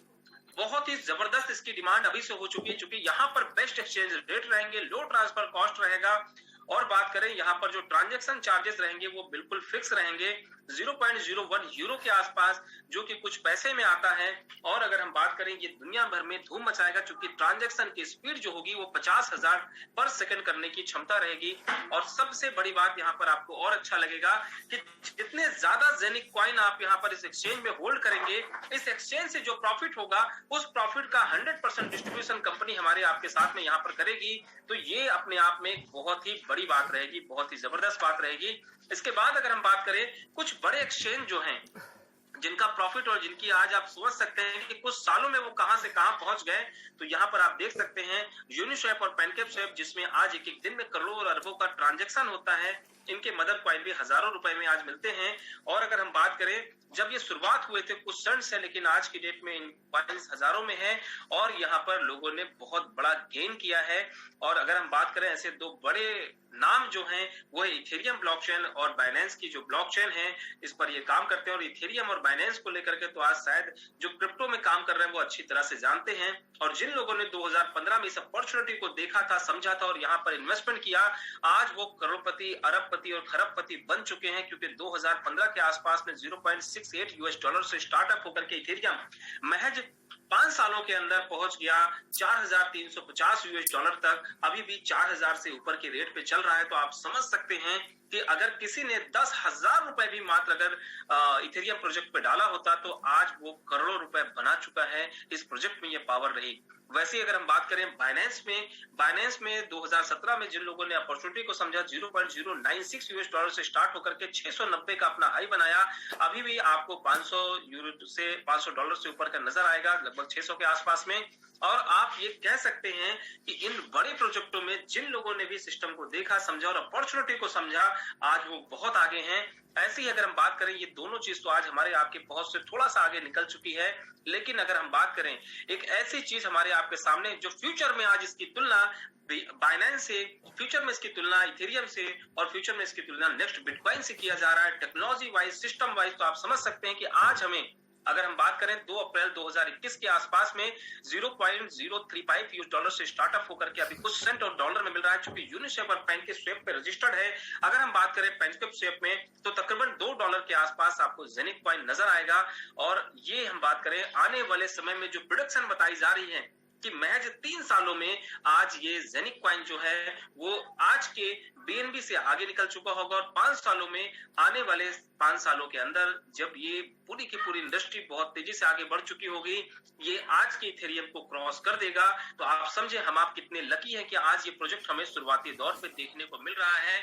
बहुत ही जबरदस्त इसकी डिमांड अभी से हो चुकी है, क्योंकि यहाँ पर बेस्ट एक्सचेंज रेट रहेंगे, लो ट्रांसफर कॉस्ट रहेगा। और बात करें यहाँ पर जो ट्रांजैक्शन चार्जेस रहेंगे वो बिल्कुल फिक्स रहेंगे 0.01 यूरो के आसपास, जो कि कुछ पैसे में आता है। और अगर हम बात करें ये दुनिया भर में धूम मचाएगा, क्योंकि ट्रांजैक्शन की स्पीड जो होगी वो 50,000 पर सेकंड करने की क्षमता रहेगी। और सबसे बड़ी बात यहाँ पर आपको और अच्छा लगेगा कि जितने ज्यादा जेनिक कॉइन आप यहाँ पर इस एक्सचेंज में होल्ड करेंगे, इस एक्सचेंज से जो प्रॉफिट होगा उस प्रॉफिट का 100% डिस्ट्रीब्यूशन कंपनी हमारे आपके साथ में यहाँ पर करेगी। तो ये अपने आप में बहुत ही बड़ी बात रहेगी, बहुत ही जबरदस्त बात रहेगी। इसके बाद अगर हम बात करें कुछ बड़े एक्सचेंज जो हैं जिनका प्रॉफिट और जिनकी आज आप सोच सकते हैं कि कुछ सालों में वो कहां से कहां पहुंच गए, तो यहां पर आप देख सकते हैं यूनिस्वैप और पैनकेकस्वैप, जिसमें आज एक एक दिन में करोड़ों और अरबों का ट्रांजैक्शन होता है। इनके मदर कॉइन भी हजारों रुपए में आज मिलते हैं। और अगर हम बात करें जब ये शुरुआत हुए थे कुछ सेंट्स है, लेकिन आज की डेट में इन कॉइन्स हजारों में है और यहाँ पर लोगों ने बहुत बड़ा गेन किया है। और अगर हम बात करें ऐसे दो बड़े नाम जो हैं वो इथेरियम ब्लॉकचेन और बाइनेंस की जो ब्लॉकचेन है, इस पर ये काम करते हैं। और इथेरियम और बाइनेंस को लेकर के तो आज शायद जो क्रिप्टो में काम कर रहे हैं वो अच्छी तरह से जानते हैं। और जिन लोगों ने 2015 में इस अपॉर्चुनिटी को देखा था, समझा था और यहाँ पर इन्वेस्टमेंट किया, आज वो करोड़पति, अरबपति और खरबपति बन चुके हैं। क्योंकि 2015 के आसपास में $0.68 से स्टार्टअप होकर के इथेरियम महज 5 सालों के अंदर पहुंच गया $4,350 तक। अभी भी 4,000 से ऊपर के रेट पे चल रहा है। तो आप समझ सकते हैं कि अगर किसी ने 10,000 रुपए भी मात्र अगर इथेरियम प्रोजेक्ट पे डाला होता तो आज वो करोड़ों रुपए बना चुका है। इस प्रोजेक्ट में ये पावर रही। वैसे अगर हम बात करें बाइनेंस में 2017 में जिन लोगों ने अपॉर्चुनिटी को समझा, $0.096 से स्टार्ट होकर के 690 का अपना हाई बनाया। अभी भी आपको $500 से ऊपर का नजर आएगा, लगभग 600 के आसपास में। और आप ये कह सकते हैं कि इन बड़े प्रोजेक्टों में जिन लोगों ने भी सिस्टम को देखा, समझा और अपॉर्चुनिटी को समझा, आज वो बहुत आगे हैं। ऐसे ही अगर हम बात करें, ये दोनों चीज तो आज हमारे आपके पहुंच से थोड़ा सा आगे निकल चुकी है। लेकिन अगर हम बात करें एक ऐसी चीज हमारे आपके सामने जो फ्यूचर में आज इसकी तुलना बाइनेंस से, फ्यूचर में इसकी तुलना इथेरियम से और फ्यूचर में इसकी तुलना नेक्स्ट बिटकॉइन से किया जा रहा है, टेक्नोलॉजी वाइज, सिस्टम वाइज। तो आप समझ सकते हैं कि आज हमें अगर हम बात करें 2 अप्रैल 2021 के आसपास में $0.035 से स्टार्टअप होकर के अभी कुछ सेंट और डॉलर में मिल रहा है, क्योंकि यूनिस्वैप और पैनकेकस्वैप पे रजिस्टर्ड है। अगर हम बात करें पैनकेकस्वैप में तो तकरीबन $2 के आसपास आपको जेनिक कॉइन नजर आएगा। और ये हम बात करें आने वाले समय में जो प्रेडिक्शन बताई जा रही है कि महज 3 सालों में आज ये जेनिक कॉइन जो है वो आज के बीएनबी से आगे निकल चुका होगा। और 5 सालों में, आने वाले 5 सालों के अंदर जब ये पूरी की पूरी इंडस्ट्री बहुत तेजी से आगे बढ़ चुकी होगी, ये आज के इथेरियम को क्रॉस कर देगा। तो आप समझे हम आप कितने लकी हैं कि आज ये प्रोजेक्ट हमें शुरुआती दौर पे देखने को मिल रहा है।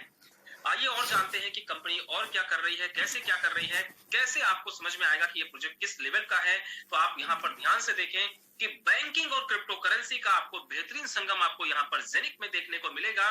आइए और जानते हैं कि कंपनी और क्या कर रही है, कैसे क्या कर रही है, कैसे आपको समझ में आएगा कि ये प्रोजेक्ट किस लेवल का है। तो आप यहाँ पर ध्यान से देखें कि बैंकिंग और क्रिप्टो करेंसी का आपको बेहतरीन संगम आपको यहाँ पर जेनिक में देखने को मिलेगा।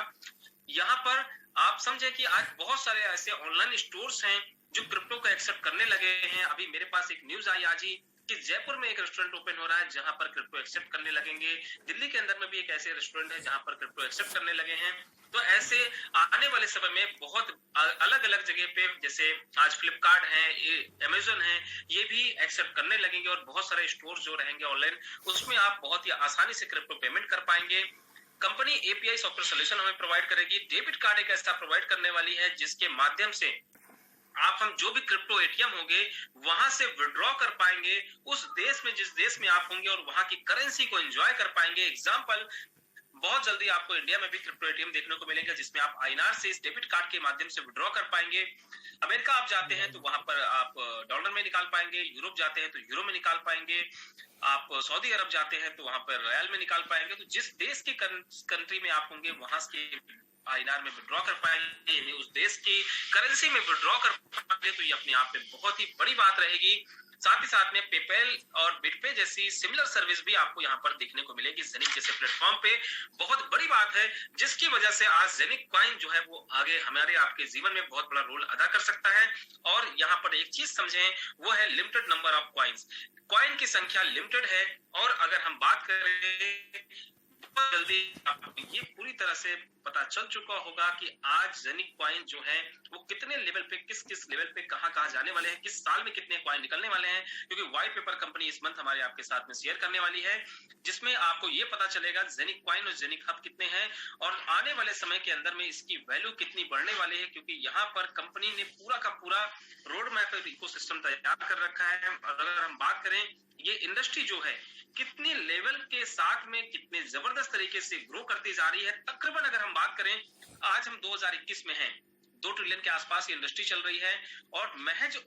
यहाँ पर आप समझे कि आज बहुत सारे ऐसे ऑनलाइन स्टोर्स हैं जो क्रिप्टो को एक्सेप्ट करने लगे हैं। अभी मेरे पास एक न्यूज आई आज ही कि जयपुर में एक रेस्टोरेंट ओपन हो रहा है जहां पर क्रिप्टो एक्सेप्ट करने लगेंगे। दिल्ली के अंदर में भी एक ऐसे रेस्टोरेंट है जहां पर क्रिप्टो एक्सेप्ट करने लगे हैं। तो ऐसे आने वाले समय में बहुत अलग अलग जगह पे, जैसे आज फ्लिपकार्ट है, अमेजोन है, ये भी एक्सेप्ट करने लगेंगे। और बहुत सारे स्टोर जो रहेंगे ऑनलाइन, उसमें आप बहुत ही आसानी से क्रिप्टो पेमेंट कर पाएंगे। कंपनी एपीआई सॉफ्टवेयर सोल्यूशन हमें प्रोवाइड करेगी। डेबिट कार्ड एक ऐसा प्रोवाइड करने वाली है जिसके माध्यम से आप हम जो भी क्रिप्टो एटीएम होंगे वहां से विड्रॉ कर पाएंगे उस देश में जिस देश में आप होंगे और वहां की करेंसी को एंजॉय कर पाएंगे। एग्जांपल, बहुत जल्दी आपको इंडिया में भी क्रिप्टो एटीएम देखने को मिलेंगे जिसमें आप आईएनआर से इस डेबिट कार्ड के माध्यम से विड्रॉ कर पाएंगे। अमेरिका आप जाते हैं तो वहां पर आप डॉलर में निकाल पाएंगे, यूरोप जाते हैं तो यूरो में निकाल पाएंगे, आप सऊदी अरब जाते हैं तो वहां पर रियाल में निकाल पाएंगे। तो जिस देश की कंट्री में आप होंगे वहां के आईएनआर में विड्रॉ कर पाएंगे, यानी उस देश की करेंसी में विड्रॉ कर लिए तो ये अपने आप में बहुत ही बड़ी बात रहेगी। साथ ही साथ में पेपैल और बिटपे जैसी सिमिलर सर्विस भी आपको यहाँ पर देखने को मिलेगी जेनिक जैसे प्लेटफॉर्म पे। बहुत बड़ी बात है जिसकी वजह से आज जेनिक कॉइन जो है वो आगे हमारे आपके जीवन में बहुत बड़ा रोल अदा कर सकता है। और यहाँ पर एक चीज समझें, वो है limited number of coins. Coin की संख्या लिमिटेड है और अगर हम बात करें बहुत जल्दी आपको ये पूरी तरह से पता चल चुका होगा कि आज जेनिक कॉइन जो है वो कितने लेवल पे, किस किस लेवल पे कहां जाने वाले हैं, किस साल में कितने कॉइन निकलने वाले हैं, क्योंकि व्हाइट पेपर कंपनी इस मंथ हमारे आपके साथ में शेयर करने वाली है जिसमें आपको ये पता चलेगा जेनिक कॉइन और जेनिक हब कितने हैं और आने वाले समय के अंदर में इसकी वैल्यू कितनी बढ़ने वाली है, क्योंकि यहाँ पर कंपनी ने पूरा का पूरा रोड मैप इकोसिस्टम तैयार कर रखा है। अगर हम बात करें ये इंडस्ट्री जो है कितने लेवल के साथ में कितने जबरदस्त तरीके से ग्रो करती जा रही है। तकरीबन अगर हम बात करें आज हम 2021 में हैं, 2 ट्रिलियन के आसपास ये इंडस्ट्री चल रही है और महज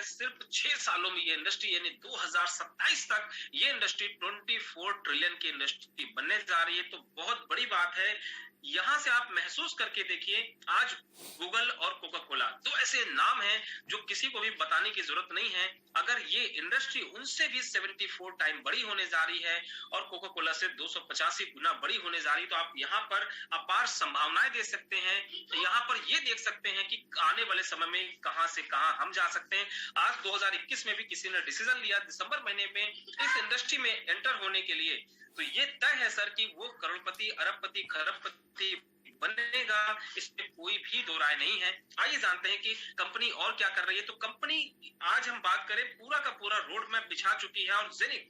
सिर्फ 6 सालों में ये इंडस्ट्री यानी 2027 तक ये इंडस्ट्री 24 ट्रिलियन की इंडस्ट्री बनने जा रही है। तो बहुत बड़ी बात है। यहां से आप महसूस करके देखिए, आज गूगल और कोका कोला दो ऐसे नाम हैं जो किसी को भी बताने की जरूरत नहीं है। अगर ये इंडस्ट्री उनसे भी 74 टाइम बड़ी होने जा रही है और कोका कोला से 285 गुना बड़ी होने जा रही है, तो आप यहाँ पर अपार संभावनाएं दे सकते हैं। यहाँ पर ये देख सकते हैं कि आने वाले समय में कहां से कहां हम जा सकते हैं। आज 2021 में भी किसी ने डिसीजन लिया दिसंबर महीने में इस इंडस्ट्री में एंटर होने के लिए, तो ये तय है सर कि वो करोड़पति, अरबपति, खरबपति बनेगा, इसमें कोई भी दो राय नहीं है। आइए जानते हैं कि कंपनी और क्या कर रही है। तो कंपनी आज हम बात करें पूरा का पूरा रोड मैप बिछा चुकी है और जेनिक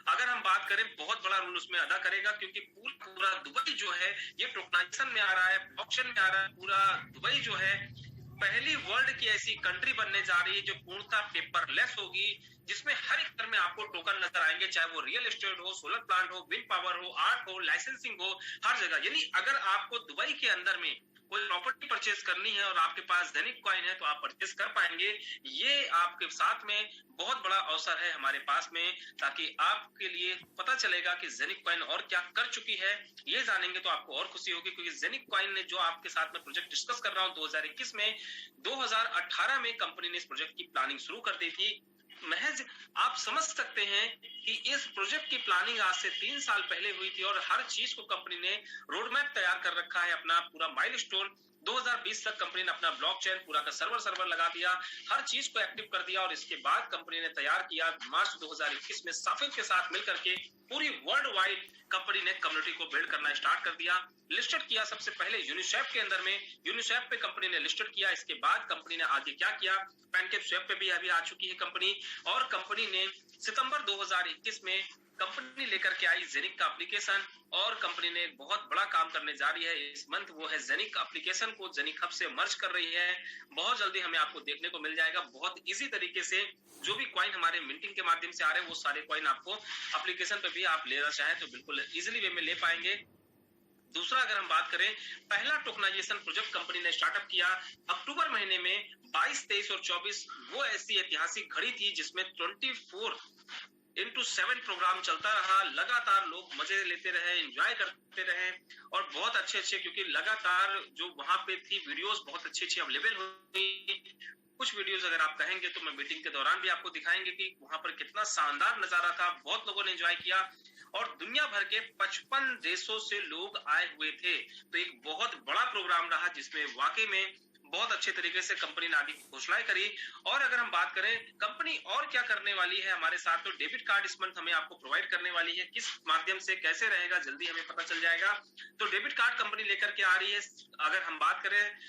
अगर हम बात करें बहुत बड़ा रोल उसमें अदा करेगा, क्योंकि पूरा दुबई जो है ये टोकनाइजेशन में आ रहा है, ऑप्शन में आ रहा है। पूरा दुबई जो है पहली वर्ल्ड की ऐसी कंट्री बनने जा रही है जो पूर्णतः पेपरलेस होगी, जिसमें हर एक घर में आपको टोकन नजर आएंगे, चाहे वो रियल एस्टेट हो, सोलर प्लांट हो, विंड पावर हो, आर्ट हो, लाइसेंसिंग हो, हर जगह। यानी अगर आपको दुबई के अंदर में कोई प्रॉपर्टी परचेज करनी है और आपके पास जेनिक कॉइन है तो आप परचेज कर पाएंगे। ये आपके साथ में बहुत बड़ा अवसर है हमारे पास में, ताकि आपके लिए पता चलेगा कि जेनिक कॉइन और क्या कर चुकी है। ये जानेंगे तो आपको और खुशी होगी, क्योंकि जेनिक कॉइन ने जो आपके साथ में प्रोजेक्ट डिस्कस कर रहा हूँ 2021 में, 2018 में कंपनी ने इस प्रोजेक्ट की प्लानिंग शुरू कर दी थी। महज आप समझ सकते हैं कि इस प्रोजेक्ट की प्लानिंग आज से 3 साल पहले हुई थी और हर चीज को कंपनी ने रोड मैप तैयार कर रखा है, अपना पूरा माइलस्टोन 2020 तक कंपनी ने अपना ब्लॉकचेन पूरा का सर्वर लगा दिया, हर चीज को एक्टिव कर दिया और इसके बाद कंपनी ने तैयार किया मार्च 2021 में साफिर के साथ मिलकर के पूरी वर्ल्ड वाइड कंपनी ने कम्युनिटी को बिल्ड करना स्टार्ट कर दिया। लिस्टेड किया सबसे पहले यूनिस्वैप के अंदर में, यूनिस्वैप पे कंपनी ने लिस्टेड किया। इसके बाद कंपनी ने आगे क्या किया, पैनकेक स्वैप पे भी अभी आ चुकी है कंपनी, और कंपनी ने सितंबर 2021 में कंपनी लेकर के आई जेनिक का एप्लीकेशन, और कंपनी ने एक बहुत बड़ा काम करने जा रही है इस मंथ, वो है जेनिक एप्लीकेशन को जेनिक हब से मर्ज कर रही है। बहुत जल्दी हमें आपको देखने को मिल जाएगा। बहुत इजी तरीके से जो भी कॉइन हमारे मिंटिंग के माध्यम से आ रहे हैं वो सारे कॉइन आपको एप्लीकेशन पे भी आप लेना चाहें तो बिल्कुल इजिली वे में ले पाएंगे। दूसरा अगर हम बात करें, पहला टोकनाइजेशन प्रोजेक्ट कंपनी ने स्टार्टअप किया अक्टूबर महीने में 22, 23 और 24। वो ऐसी ऐतिहासिक घड़ी थी जिसमें 24x7 प्रोग्राम चलता रहा, लगातार लोग मजे लेते रहे, एंजॉय करते रहे और बहुत अच्छे, क्योंकि लगातार जो वहां पे थी वीडियोस बहुत अच्छी अवेलेबल हुई। कुछ वीडियोस अगर आप कहेंगे तो मैं मीटिंग के दौरान भी आपको दिखाएंगे कि वहां पर कितना शानदार नजारा था, बहुत लोगों ने एंजॉय किया और दुनिया भर के 55 देशों से लोग आए हुए थे। तो एक बहुत बड़ा प्रोग्राम रहा जिसमें वाकई में बहुत अच्छे तरीके से कंपनी ने आगे घोषणाएं करी। और अगर हम बात करें कंपनी और क्या करने वाली है हमारे साथ, तो डेबिट कार्ड इस मंथ हमें आपको प्रोवाइड करने वाली है। किस माध्यम से कैसे रहेगा जल्दी हमें पता चल जाएगा। तो डेबिट कार्ड कंपनी लेकर के आ रही है। अगर हम बात करें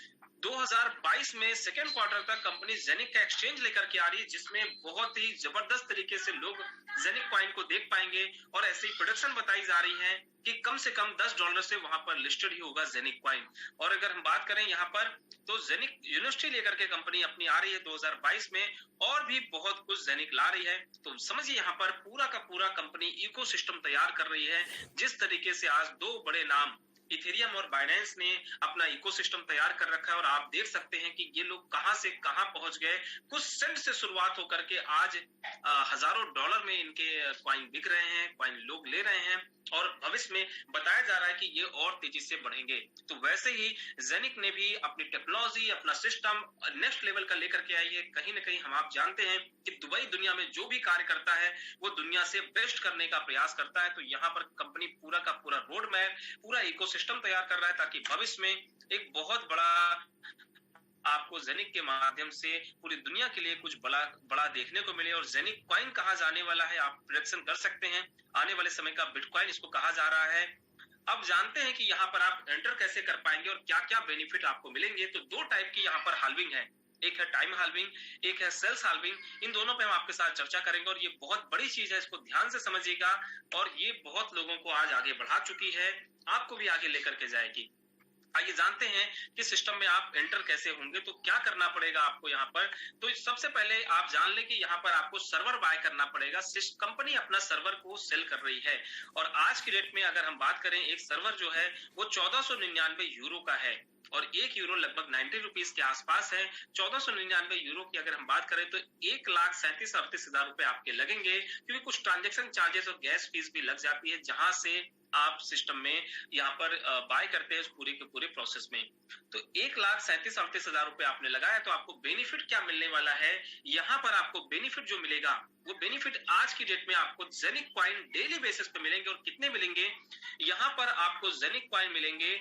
2022 में सेकेंड क्वार्टर तक कंपनी जेनिक का एक्सचेंज लेकर के आ रही है, जिसमें बहुत ही जबरदस्त तरीके से लोग जेनिक कॉइन को देख पाएंगे और ऐसी प्रोडक्शन बताई जा रही है कि कम से कम $10 से वहां पर लिस्टेड ही होगा जेनिक कॉइन। और अगर हम बात करें यहाँ पर, तो जेनिक यूनिवर्सिटी लेकर के कंपनी अपनी आ रही है 2022 में, और भी बहुत कुछ जेनिक ला रही है। तो समझिए यहाँ पर पूरा का पूरा कंपनी इकोसिस्टम तैयार कर रही है। जिस तरीके से आज दो बड़े नाम इथेरियम और बाइनेंस ने अपना इकोसिस्टम तैयार कर रखा है और आप देख सकते हैं कि ये लोग कहां से कहां पहुंच गए। कुछ सेंट से शुरुआत होकर के आज हजारों डॉलर में इनके कॉइन बिक रहे हैं, कॉइन लोग ले रहे हैं और भविष्य में बताया जा रहा है कि ये और तेजी से बढ़ेंगे। तो वैसे ही जेनिक ने भी अपनी टेक्नोलॉजी, अपना सिस्टम नेक्स्ट लेवल का लेकर के आई है। कहीं ना कहीं हम आप जानते हैं कि दुबई दुनिया में जो भी कार्य करता है वो दुनिया से बेस्ट करने का प्रयास करता है। तो यहाँ पर कंपनी पूरा का पूरा रोड मैप, पूरा इकोसिस्टम तैयार कर रहा है ताकि भविष्य में एक बहुत बड़ा आपको जेनिक के माध्यम से पूरी दुनिया के लिए कुछ बड़ा बड़ा देखने को मिले। और जेनिक कॉइन कहा जाने वाला है, आप प्रेडिक्शन कर सकते हैं आने वाले समय का बिटकॉइन इसको कहा जा रहा है। अब जानते हैं कि यहाँ पर आप एंटर कैसे कर पाएंगे और क्या क्या बेनिफिट आपको मिलेंगे। तो दो टाइप की यहाँ पर हाल्विंग है, एक है टाइम हाल्विंग, एक है सेल्स हाल्विंग। इन दोनों पे हम आपके साथ चर्चा करेंगे और ये बहुत बड़ी चीज है, इसको ध्यान से समझिएगा। और ये बहुत लोगों को आज आगे बढ़ा चुकी है, आपको भी आगे लेकर के जाएगी। आइए जानते हैं कि सिस्टम में आप एंटर कैसे होंगे। तो क्या करना पड़ेगा आपको यहाँ पर, तो सबसे पहले आप जान लें कि यहाँ पर आपको सर्वर बाय करना पड़ेगा। कंपनी अपना सर्वर को सेल कर रही है और आज की डेट में अगर हम बात करें, एक सर्वर जो है वो 1499 यूरो का है और 1 यूरो लगभग 90 रुपीस के आसपास है। 1499 यूरो की अगर हम बात करें तो 1,37,38,000 रुपए आपके लगेंगे, क्योंकि कुछ ट्रांजेक्शन चार्जेस और गैस फीस भी लग जाती है जहां से आप सिस्टम में यहाँ पर बाय करते हैं पूरे के पूरे प्रोसेस में। तो 1,37,38,000 रुपए आपने लगाया, तो आपको बेनिफिट क्या मिलने वाला है। यहाँ पर आपको बेनिफिट जो मिलेगा वो बेनिफिट आज की डेट में आपको जेनिक कॉइन डेली बेसिस पे मिलेंगे। और कितने मिलेंगे, यहाँ पर आपको जेनिक कॉइन मिलेंगे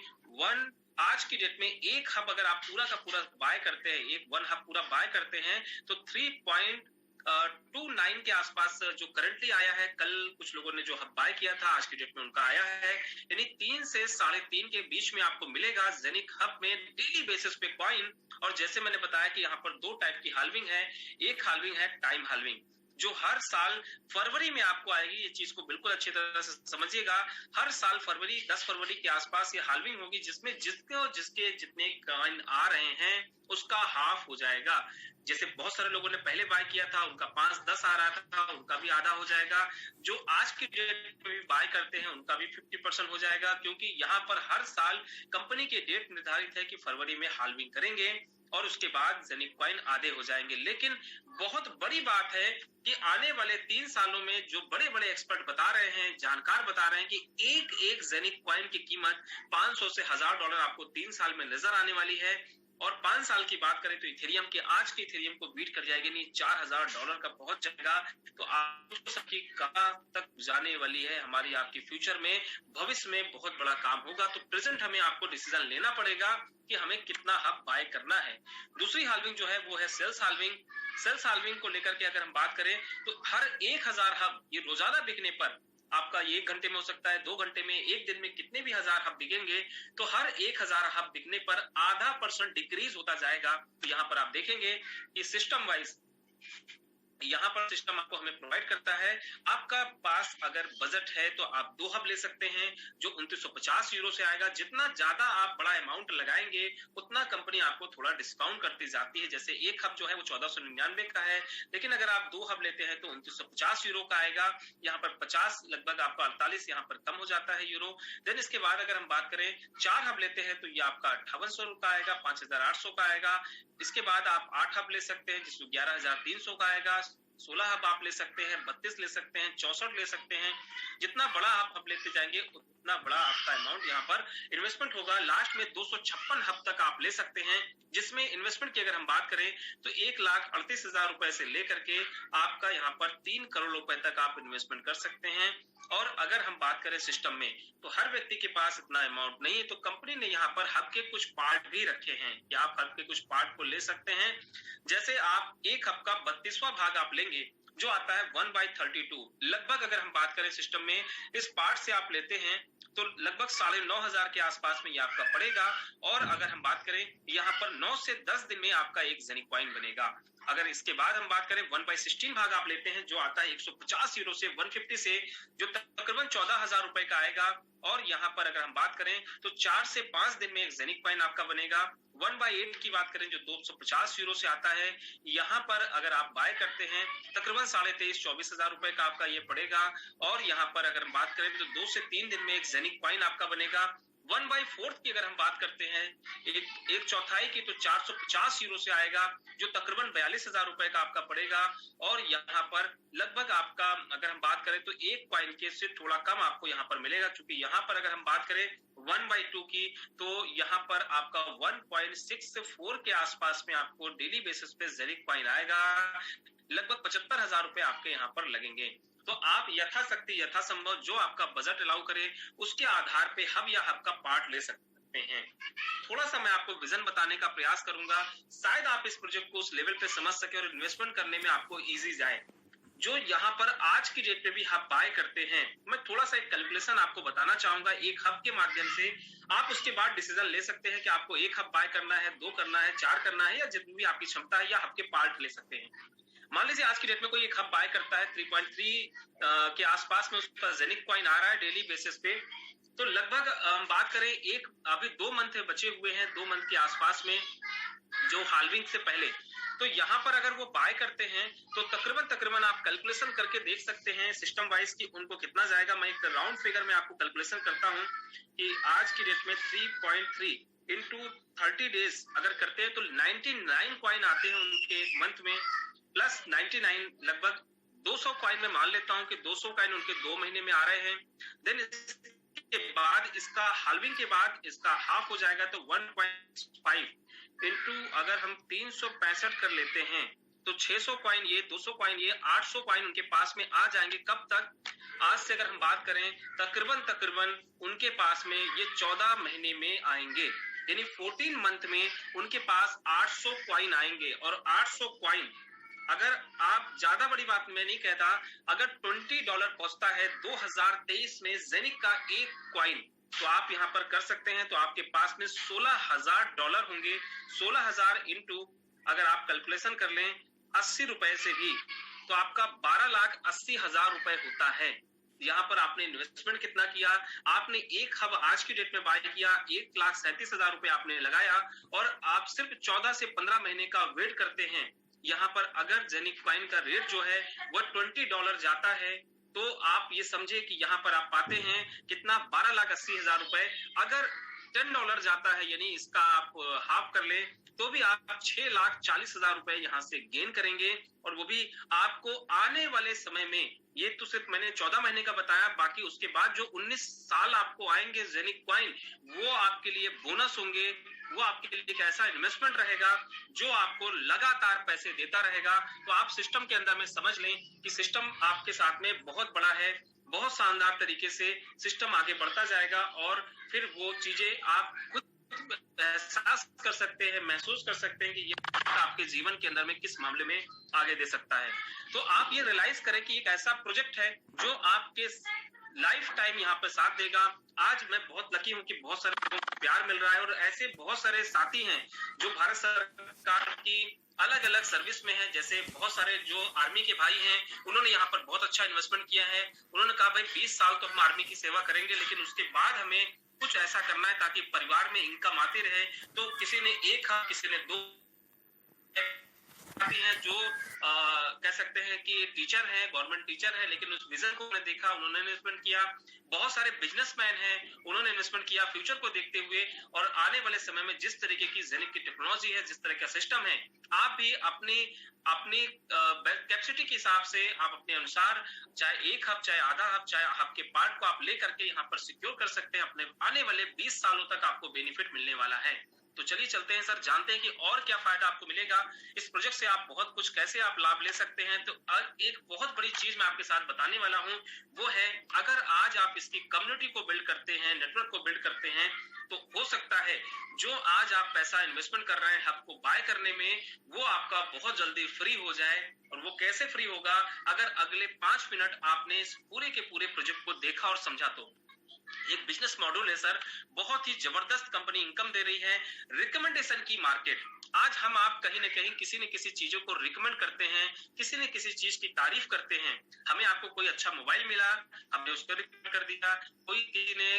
आज की डेट में एक हब अगर आप पूरा का पूरा बाय करते हैं, एक वन हब पूरा बाय करते हैं तो 3.29 के आसपास जो करंटली आया है। कल कुछ लोगों ने जो हब बाय किया था आज की डेट में उनका आया है, यानी 3 से 3.5 के बीच में आपको मिलेगा जेनिक हब में डेली बेसिस पे कॉइन। और जैसे मैंने बताया कि यहाँ पर दो टाइप की हाल्विंग है, एक हाल्विंग है टाइम हाल्विंग जो हर साल फरवरी में आपको आएगी। ये चीज को बिल्कुल अच्छी तरह से समझिएगा, हर साल फरवरी 10 फरवरी के आसपास ये हाल्विंग होगी जिसमें जिसके जितने कॉइन आ रहे हैं उसका हाफ हो जाएगा। जैसे बहुत सारे लोगों ने पहले बाय किया था उनका 5-10 आ रहा था, उनका भी आधा हो जाएगा। जो आज की डेट में भी बाय करते हैं उनका भी 50% हो जाएगा, क्योंकि यहाँ पर हर साल कंपनी की डेट निर्धारित है कि फरवरी में हाल्विंग करेंगे और उसके बाद जेनिक कॉइन आधे हो जाएंगे। लेकिन बहुत बड़ी बात है कि आने वाले 3 सालों में जो बड़े बड़े एक्सपर्ट बता रहे हैं, जानकार बता रहे हैं कि एक एक जेनिक कॉइन की कीमत 500 से $1,000 आपको 3 साल में नजर आने वाली है। और 5 साल की बात करें तो इथेरियम के आज के इथेरियम को बीट कर जाएगी, नहीं $4,000 का पहुंच जाएगा। तो आप सबकी कहां तक जाने वाली है हमारी आपकी फ्यूचर में, भविष्य में बहुत बड़ा काम होगा। तो प्रेजेंट हमें आपको डिसीजन लेना पड़ेगा कि हमें कितना हब बाय करना है। दूसरी हाल्विंग जो है वो है सेल्स हाल्विंग। सेल्स हाल्विंग को लेकर के अगर हम बात करें तो हर 1,000 हब ये रोजाना बिकने पर आपका 1 घंटे में हो सकता है, 2 घंटे में, 1 दिन में कितने भी 1,000 हब बिकेंगे तो हर 1,000 हब बिकने पर % डिक्रीज होता जाएगा। तो यहाँ पर आप देखेंगे कि सिस्टम वाइज यहाँ पर सिस्टम आपको हमें प्रोवाइड करता है। आपका पास अगर बजट है तो आप 2 हब ले सकते हैं जो 2950 यूरो से आएगा। जितना ज्यादा आप बड़ा अमाउंट लगाएंगे उतना कंपनी आपको थोड़ा डिस्काउंट करती जाती है। जैसे एक हब जो है वो 1499 का है, लेकिन अगर आप 2 हब लेते हैं तो 2950 यूरो का आएगा। यहाँ पर 50 लगभग आपका 48 यहाँ पर कम हो जाता है यूरो। देन इसके बाद अगर हम बात करें 4 हब लेते हैं तो ये आपका 5800 का आएगा, 5800 का आएगा। इसके बाद आप 8 हब ले सकते हैं जिसमें 11,300 का आएगा। 16 हब आप ले सकते हैं, 32 ले सकते हैं, 64 ले सकते हैं। जितना बड़ा आप हब लेते जाएंगे उतना बड़ा आपका अमाउंट यहाँ पर इन्वेस्टमेंट होगा। लास्ट में 256 हब तक आप ले सकते हैं, जिसमें इन्वेस्टमेंट की अगर हम बात करें तो 1,38,000 रुपए से लेकर के आपका यहाँ पर 3 करोड़ रुपए तक आप इन्वेस्टमेंट कर सकते हैं। और अगर हम बात करें सिस्टम में तो हर व्यक्ति के पास इतना अमाउंट नहीं है, तो कंपनी ने यहाँ पर हब के कुछ पार्ट भी रखे हैं कि आप हब के कुछ पार्ट को ले सकते हैं। जैसे आप एक हब का 32वां भाग आप लेंगे जो आता है 1/32। लगभग अगर हम बात करें सिस्टम में इस पार्ट से आप लेते हैं तो लगभग 9,500 के आसपास में ये आपका पड़ेगा। और अगर हम बात करें यहाँ पर 9 से 10 दिन में आपका एक जेनिक कॉइन बनेगा। अगर इसके बाद हम बात करें 1/16 भाग आप लेते हैं जो आता है 150 यूरो से 150 से, जो तकरीबन 14,000 रुपए का आएगा। और यहाँ पर अगर हम बात करें तो 4 से 5 दिन में एक जेनिक कॉइन आपका बनेगा। 1/8 की बात करें जो 250 यूरो से आता है, यहाँ पर अगर आप बाय करते हैं तकरीबन 23,500-24,000 रुपए का आपका ये पड़ेगा। और यहाँ पर अगर हम बात करें तो 2 से 3 दिन में एक जेनिक कॉइन आपका बनेगा। 1/4 की अगर हम बात करते हैं, एक चौथाई की, तो 450 यूरो से आएगा, जो तकरीबन 42,000 रुपए का आपका पड़ेगा। और यहाँ पर लगभग आपका अगर हम बात करें तो एक कॉइन के से थोड़ा कम आपको यहाँ पर मिलेगा, क्योंकि यहाँ पर अगर हम बात करें 1/2 की, तो यहाँ पर आपका 1.64 के आसपास में आपको डेली बेसिस पे जेनिक कॉइन आएगा। लगभग 75,000 रुपए आपके यहाँ पर लगेंगे। तो आप यथाशक्ति यथासंभव जो आपका बजट अलाउ करे उसके आधार पे हब या हब का पार्ट ले सकते हैं। थोड़ा सा मैं आपको विजन बताने का प्रयास करूंगा, शायद आप इस प्रोजेक्ट को उस लेवल पे समझ सके और इन्वेस्टमेंट करने में आपको इजी जाए। जो यहाँ पर आज की डेट पे भी हब बाय करते हैं, मैं थोड़ा सा एक कैलकुलेशन आपको बताना चाहूंगा। एक हब के माध्यम से आप उसके बाद डिसीजन ले सकते हैं कि आपको एक हब बाय करना है, 2 करना है, 4 करना है, या जितनी भी आपकी क्षमता है, या हब के पार्ट ले सकते हैं। मान लीजिए आज की डेट में कोई एक हब बाय करता है 3.3 के आसपास में उसका जेनिक कॉइन आ रहा है डेली बेसिस पे, तो लगभग हम बात करें एक अभी 2 मंथ बचे हुए हैं, 2 मंथ के आसपास में जो हाल्विंग से पहले, तो यहाँ पर अगर वो बाय करते हैं तो तकरीबन आप कैलकुलेशन करके देख सकते हैं सिस्टम वाइज कि उनको कितना जाएगा। मैं एक राउंड फिगर में आपको कैलकुलेशन करता हूँ कि आज की डेट में 3.3 इंटू 30 डेज अगर करते हैं तो 99 कॉइन आते हैं उनके मंथ में, प्लस 99 लगभग 200 कॉइन में मान लेता हूं कि 200 कॉइन उनके 2 महीने में आ रहे हैं। देन इसके बाद इसका हाल्विंग के बाद इसका हाफ हो जाएगा, तो 1.5 इंटू अगर हम 365 कर लेते हैं तो 600 कॉइन ये, 200 कॉइन ये, 800 कॉइन उनके पास में आ जाएंगे। कब तक? आज से अगर हम बात करें तकरीबन उनके पास में ये 14 महीने में आएंगे, यानी 14 मंथ में उनके पास 800 कॉइन आएंगे। और 800 कॉइन अगर आप, ज्यादा बड़ी बात मैं नहीं कहता, अगर $20 पहुंचता है 2023 में जेनिक का एक कॉइन, तो आप यहां पर कर सकते हैं, तो आपके पास में $16,000 होंगे। 16,000 इंटू अगर आप कैलकुलेशन कर लें 80 रुपए से भी, तो आपका 12,80,000 रुपए होता है। यहाँ पर आपने इन्वेस्टमेंट कितना किया? आपने एक हब आज की डेट में बाय किया, 1,37,000 रुपए आपने लगाया, और आप सिर्फ 14 से 15 महीने का वेट करते हैं। यहाँ पर अगर जेनिक कॉइन का रेट जो है वो $20 जाता है, तो आप ये समझे कि यहाँ पर आप पाते हैं कितना, 12,80,000 रुपए। अगर $10 जाता है, यानी इसका आप हाफ कर ले, तो भी आप 6,40,000 रुपए यहाँ से गेन करेंगे। और वो भी आपको आने वाले समय में, ये तो सिर्फ मैंने 14 महीने का बताया, बाकी उसके बाद जो 19 साल आपको आएंगे जेनिक कॉइन, वो आपके लिए बोनस होंगे। वो आपके लिए एक ऐसा इन्वेस्टमेंट रहेगा जो आपको लगातार पैसे देता रहेगा। तो आप सिस्टम के अंदर में समझ लें कि सिस्टम आपके साथ में बहुत बड़ा है, बहुत शानदार तरीके से सिस्टम आगे बढ़ता जाएगा, और फिर वो चीजें आप खुद एहसास कर सकते हैं, महसूस कर सकते हैं कि ये आपके जीवन के अंदर में किस मामले में आगे दे सकता है। तो आप ये रियलाइज करें कि एक ऐसा प्रोजेक्ट है जो आपके लाइफ टाइम यहाँ पे साथ देगा। आज मैं बहुत लकी हूँ कि बहुत सारे लोगों को प्यार मिल रहा है, और ऐसे बहुत सारे साथी हैं जो भारत सरकार की अलग अलग सर्विस में है। जैसे बहुत सारे जो आर्मी के भाई हैं, उन्होंने यहाँ पर बहुत अच्छा इन्वेस्टमेंट किया है। उन्होंने कहा भाई 20 साल तो हम आर्मी की सेवा करेंगे, लेकिन उसके बाद हमें कुछ ऐसा करना है ताकि परिवार में इनकम आती रहे। तो किसी ने एक, किसी ने 2 हैं जो कह सकते हैं कि टीचर है, गवर्नमेंट टीचर है, लेकिन उस विजन को उन्होंने देखा, उन्होंने इन्वेस्टमेंट किया। बहुत सारे बिजनेसमैन हैं, उन्होंने इन्वेस्टमेंट किया फ्यूचर को देखते हुए, और आने वाले समय में जिस तरीके की जेनिक की टेक्नोलॉजी है, जिस तरह का सिस्टम है, आप भी अपनी कैपेसिटी के हिसाब से आप अपने अनुसार, चाहे एक हब, चाहे आधा हब, चाहे हब के पार्ट को आप लेकर के यहाँ पर सिक्योर कर सकते हैं। अपने आने वाले 20 सालों तक आपको बेनिफिट मिलने वाला है। तो चलिए चलते हैं सर, जानते हैं कि और क्या फायदा आपको मिलेगा इस प्रोजेक्ट से, आप बहुत कुछ कैसे आप लाभ ले सकते हैं। तो एक बहुत बड़ी चीज मैं आपके साथ बताने वाला हूं, वो है अगर आज आप इसकी कम्युनिटी को बिल्ड करते हैं, नेटवर्क को बिल्ड करते हैं, तो हो सकता है जो आज आप पैसा इन्वेस्टमेंट कर रहे हैं हब को बाय करने में, वो आपका बहुत जल्दी फ्री हो जाए। और वो कैसे फ्री होगा? अगर अगले 5 मिनट आपने इस पूरे के पूरे प्रोजेक्ट को देखा और समझा। तो एक बिजनेस मॉड्यूल है सर, बहुत ही जबरदस्त कंपनी इनकम दे रही है। रिकमेंडेशन की मार्केट, आज हम आप कहीं ना कहीं किसी न किसी चीजों को रिकमेंड करते हैं, किसी न किसी चीज की तारीफ करते हैं। हमें आपको कोई अच्छा मोबाइल मिला, हमने उसको रिकमेंड कर दिया। कोई किसी ने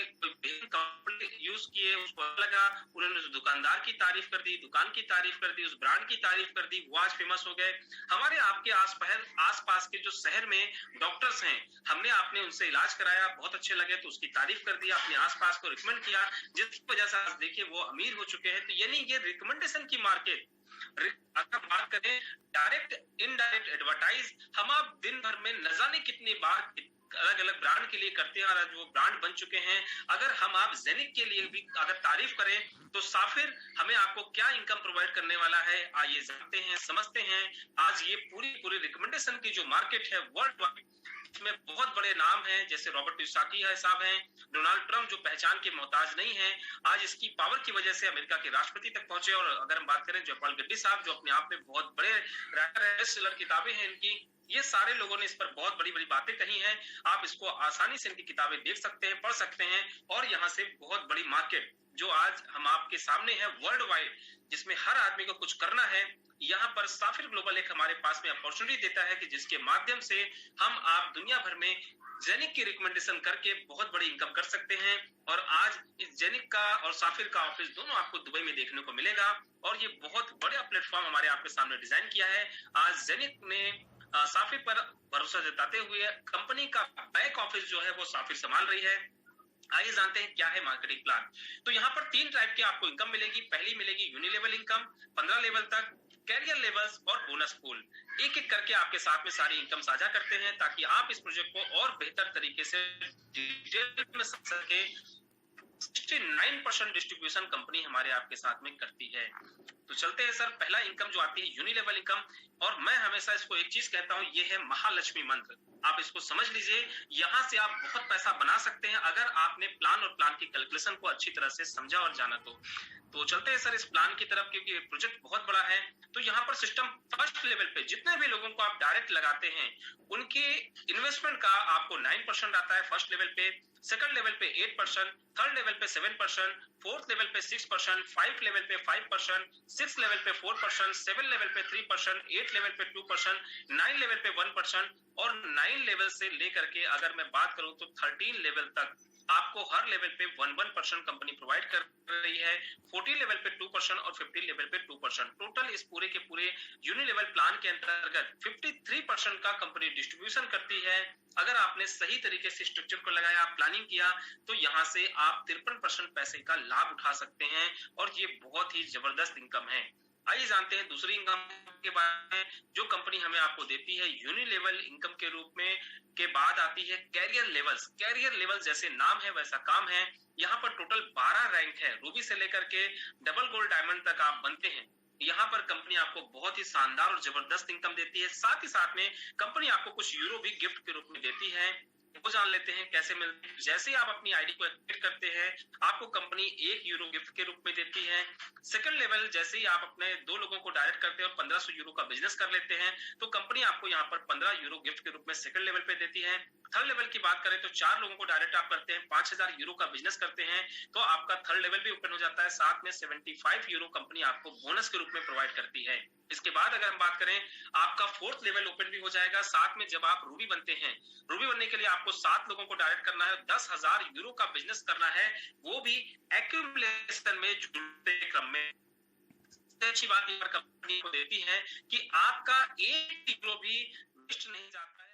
कोई यूज किए, उसको लगा, उन्होंने उस दुकानदार की तारीफ कर दी, दुकान की तारीफ कर दी, उस ब्रांड की तारीफ कर दी, वो आज फेमस हो गए। हमारे आपके आस पास के जो शहर में डॉक्टर्स हैं, हमने आपने उनसे इलाज कराया, बहुत अच्छे लगे तो उसकी तारीफ तारीफ कर दिया, अपने आसपास को रिकमेंड किया, जिसकी वजह से आज देखिए वो अमीर हो चुके हैं। तो यानी ये रिकमेंडेशन की मार्केट, अगर बात करें डायरेक्ट इनडायरेक्ट एडवर्टाइज, हम आप दिन भर में न जाने कितनी बार अलग अलग ब्रांड के लिए करते हैं और वो ब्रांड बन चुके हैं। अगर हम आप जेनिक के लिए भी अगर तारीफ करें तो साफिर हमें आपको क्या इनकम प्रोवाइड करने वाला है, आइए जानते हैं, समझते हैं। आज ये पूरी रिकमेंडेशन की जो मार्केट है वर्ल्ड वाइड, इसमें बहुत बड़े नाम हैं, जैसे रॉबर्ट कियोसाकी साहब हैं, डोनाल्ड ट्रंप जो पहचान के मोहताज नहीं है, आज इसकी पावर की वजह से अमेरिका के राष्ट्रपति तक पहुंचे। और अगर हम बात करें जयपाल रेड्डी साहब, जो अपने आप में बहुत बड़े राइटर है, बेस्टसेलर किताबें हैं इनकी, ये सारे लोगों ने इस पर बहुत बड़ी बड़ी बातें कही हैं। आप इसको आसानी से इनकी किताबें देख सकते हैं, पढ़ सकते हैं। और यहाँ से बहुत बड़ी मार्केट जो आज हम आपके सामने है वर्ल्ड वाइड, जिसमें हर आदमी को कुछ करना है, यहाँ पर साफिर ग्लोबल एक हमारे पास में अपॉर्चुनिटी देता है कि जिसके माध्यम से हम आप दुनिया भर में जेनिक की रिकमेंडेशन करके बहुत बड़ी इनकम कर सकते हैं। और आज इस जेनिक का और साफिर का ऑफिस दोनों आपको दुबई में देखने को मिलेगा। और ये बहुत बड़ा प्लेटफॉर्म हमारे आपके सामने डिजाइन किया है। आज जेनिक ने साफिर पर भरोसा जताते हुए कंपनी का बैक ऑफिस जो है वो साफिर संभाल रही है। आइए जानते हैं क्या है मार्केटिंग प्लान। तो यहाँ पर 3 टाइप की आपको इनकम मिलेगी। पहली मिलेगी यूनिलेवल इनकम 15 लेवल तक, कैरियर लेवल्स और बोनस पूल। एक एक करके आपके साथ में सारी इनकम साझा करते हैं ताकि आप इस प्रोजेक्ट को और बेहतर तरीके से डिटेल में समझ सके। 69% डिस्ट्रीब्यूशन कंपनी हमारे आपके साथ में करती है। तो चलते हैं सर, पहला इनकम जो आती है यूनिलेवल इनकम, और मैं हमेशा इसको एक चीज कहता हूं, ये है महालक्ष्मी मंत्र। आप इसको समझ लीजिए, यहां से आप बहुत पैसा बना सकते हैं अगर आपने प्लान और प्लान की कैलकुलेशन को अच्छी तरह से समझा और जाना। तो चलते हैं सर इस प्लान की तरफ, क्योंकि प्रोजेक्ट बहुत बड़ा है। तो यहाँ पर सिस्टम फर्स्ट लेवल पे जितने भी लोगों को आप डायरेक्ट लगाते हैं उनके इन्वेस्टमेंट का आपको 9% आता है फर्स्ट लेवल पे, सेकंड लेवल पे 8%, थर्ड लेवल पे 7%, फोर्थ लेवल पे 6%, 5 लेवल पे 5%, 6 लेवल पे 4%, 7 लेवल पे 3%, 8 लेवल पे 2%, 9 लेवल पे 1%, और 9 लेवल से लेकर के अगर मैं बात करूं तो 13 लेवल तक आपको हर लेवल पे 1% कंपनी प्रोवाइड कर रही है। 14 लेवल पे 2% और 15 लेवल पे 2%। टोटल इस पूरे के पूरे यूनिलेवल प्लान के अंतर्गत 53% का कंपनी डिस्ट्रीब्यूशन करती है। अगर आपने सही तरीके से स्ट्रक्चर को लगाया, प्लानिंग किया, तो यहाँ से आप 53% पैसे का लाभ उठा सकते हैं और ये बहुत ही जबरदस्त इनकम है। आइए जानते हैं दूसरी इनकम के बारे में जो कंपनी हमें आपको देती है यूनिलेवल इनकम के रूप में। के बाद आती है कैरियर लेवल्स। कैरियर लेवल जैसे नाम है वैसा काम है। यहाँ पर टोटल 12 रैंक है, रूबी से लेकर के डबल गोल्ड डायमंड तक आप बनते हैं। यहाँ पर कंपनी आपको बहुत ही शानदार और जबरदस्त इनकम देती है। साथ ही साथ में कंपनी आपको कुछ यूरो भी गिफ्ट के रूप में देती है। वो जान लेते हैं कैसे मिलते हैं। जैसे ही आप अपनी आईडी को एक्टिवेट करते हैं आपको कंपनी 1 यूरो गिफ्ट के रूप में देती है। सेकंड लेवल जैसे ही आप अपने 2 लोगों को डायरेक्ट करते हैं और 1500 यूरो का बिजनेस कर लेते हैं तो कंपनी आपको यहाँ पर 15 यूरो गिफ्ट के रूप में सेकंड लेवल पे देती है। थर्ड लेवल की बात करें तो 4 लोगों को डायरेक्ट आप करते हैं, 5000 यूरो का बिजनेस करते हैं तो आपका थर्ड लेवल भी ओपन हो जाता है। साथ में 75 यूरो कंपनी आपको बोनस के रूप में प्रोवाइड करती है। इसके बाद अगर हम बात करें आपका फोर्थ लेवल ओपन भी हो जाएगा। साथ में जब आप रूबी बनते हैं, रूबी बनने के लिए आपको 7 लोगों को डायरेक्ट करना है, 10,000 यूरो का बिजनेस करना है, वो भी एक्यूमुलेशन में जुड़ते क्रम में। अच्छी बात कंपनी को देती है कि आपका 1 यूरो भी वेस्ट नहीं जाता है।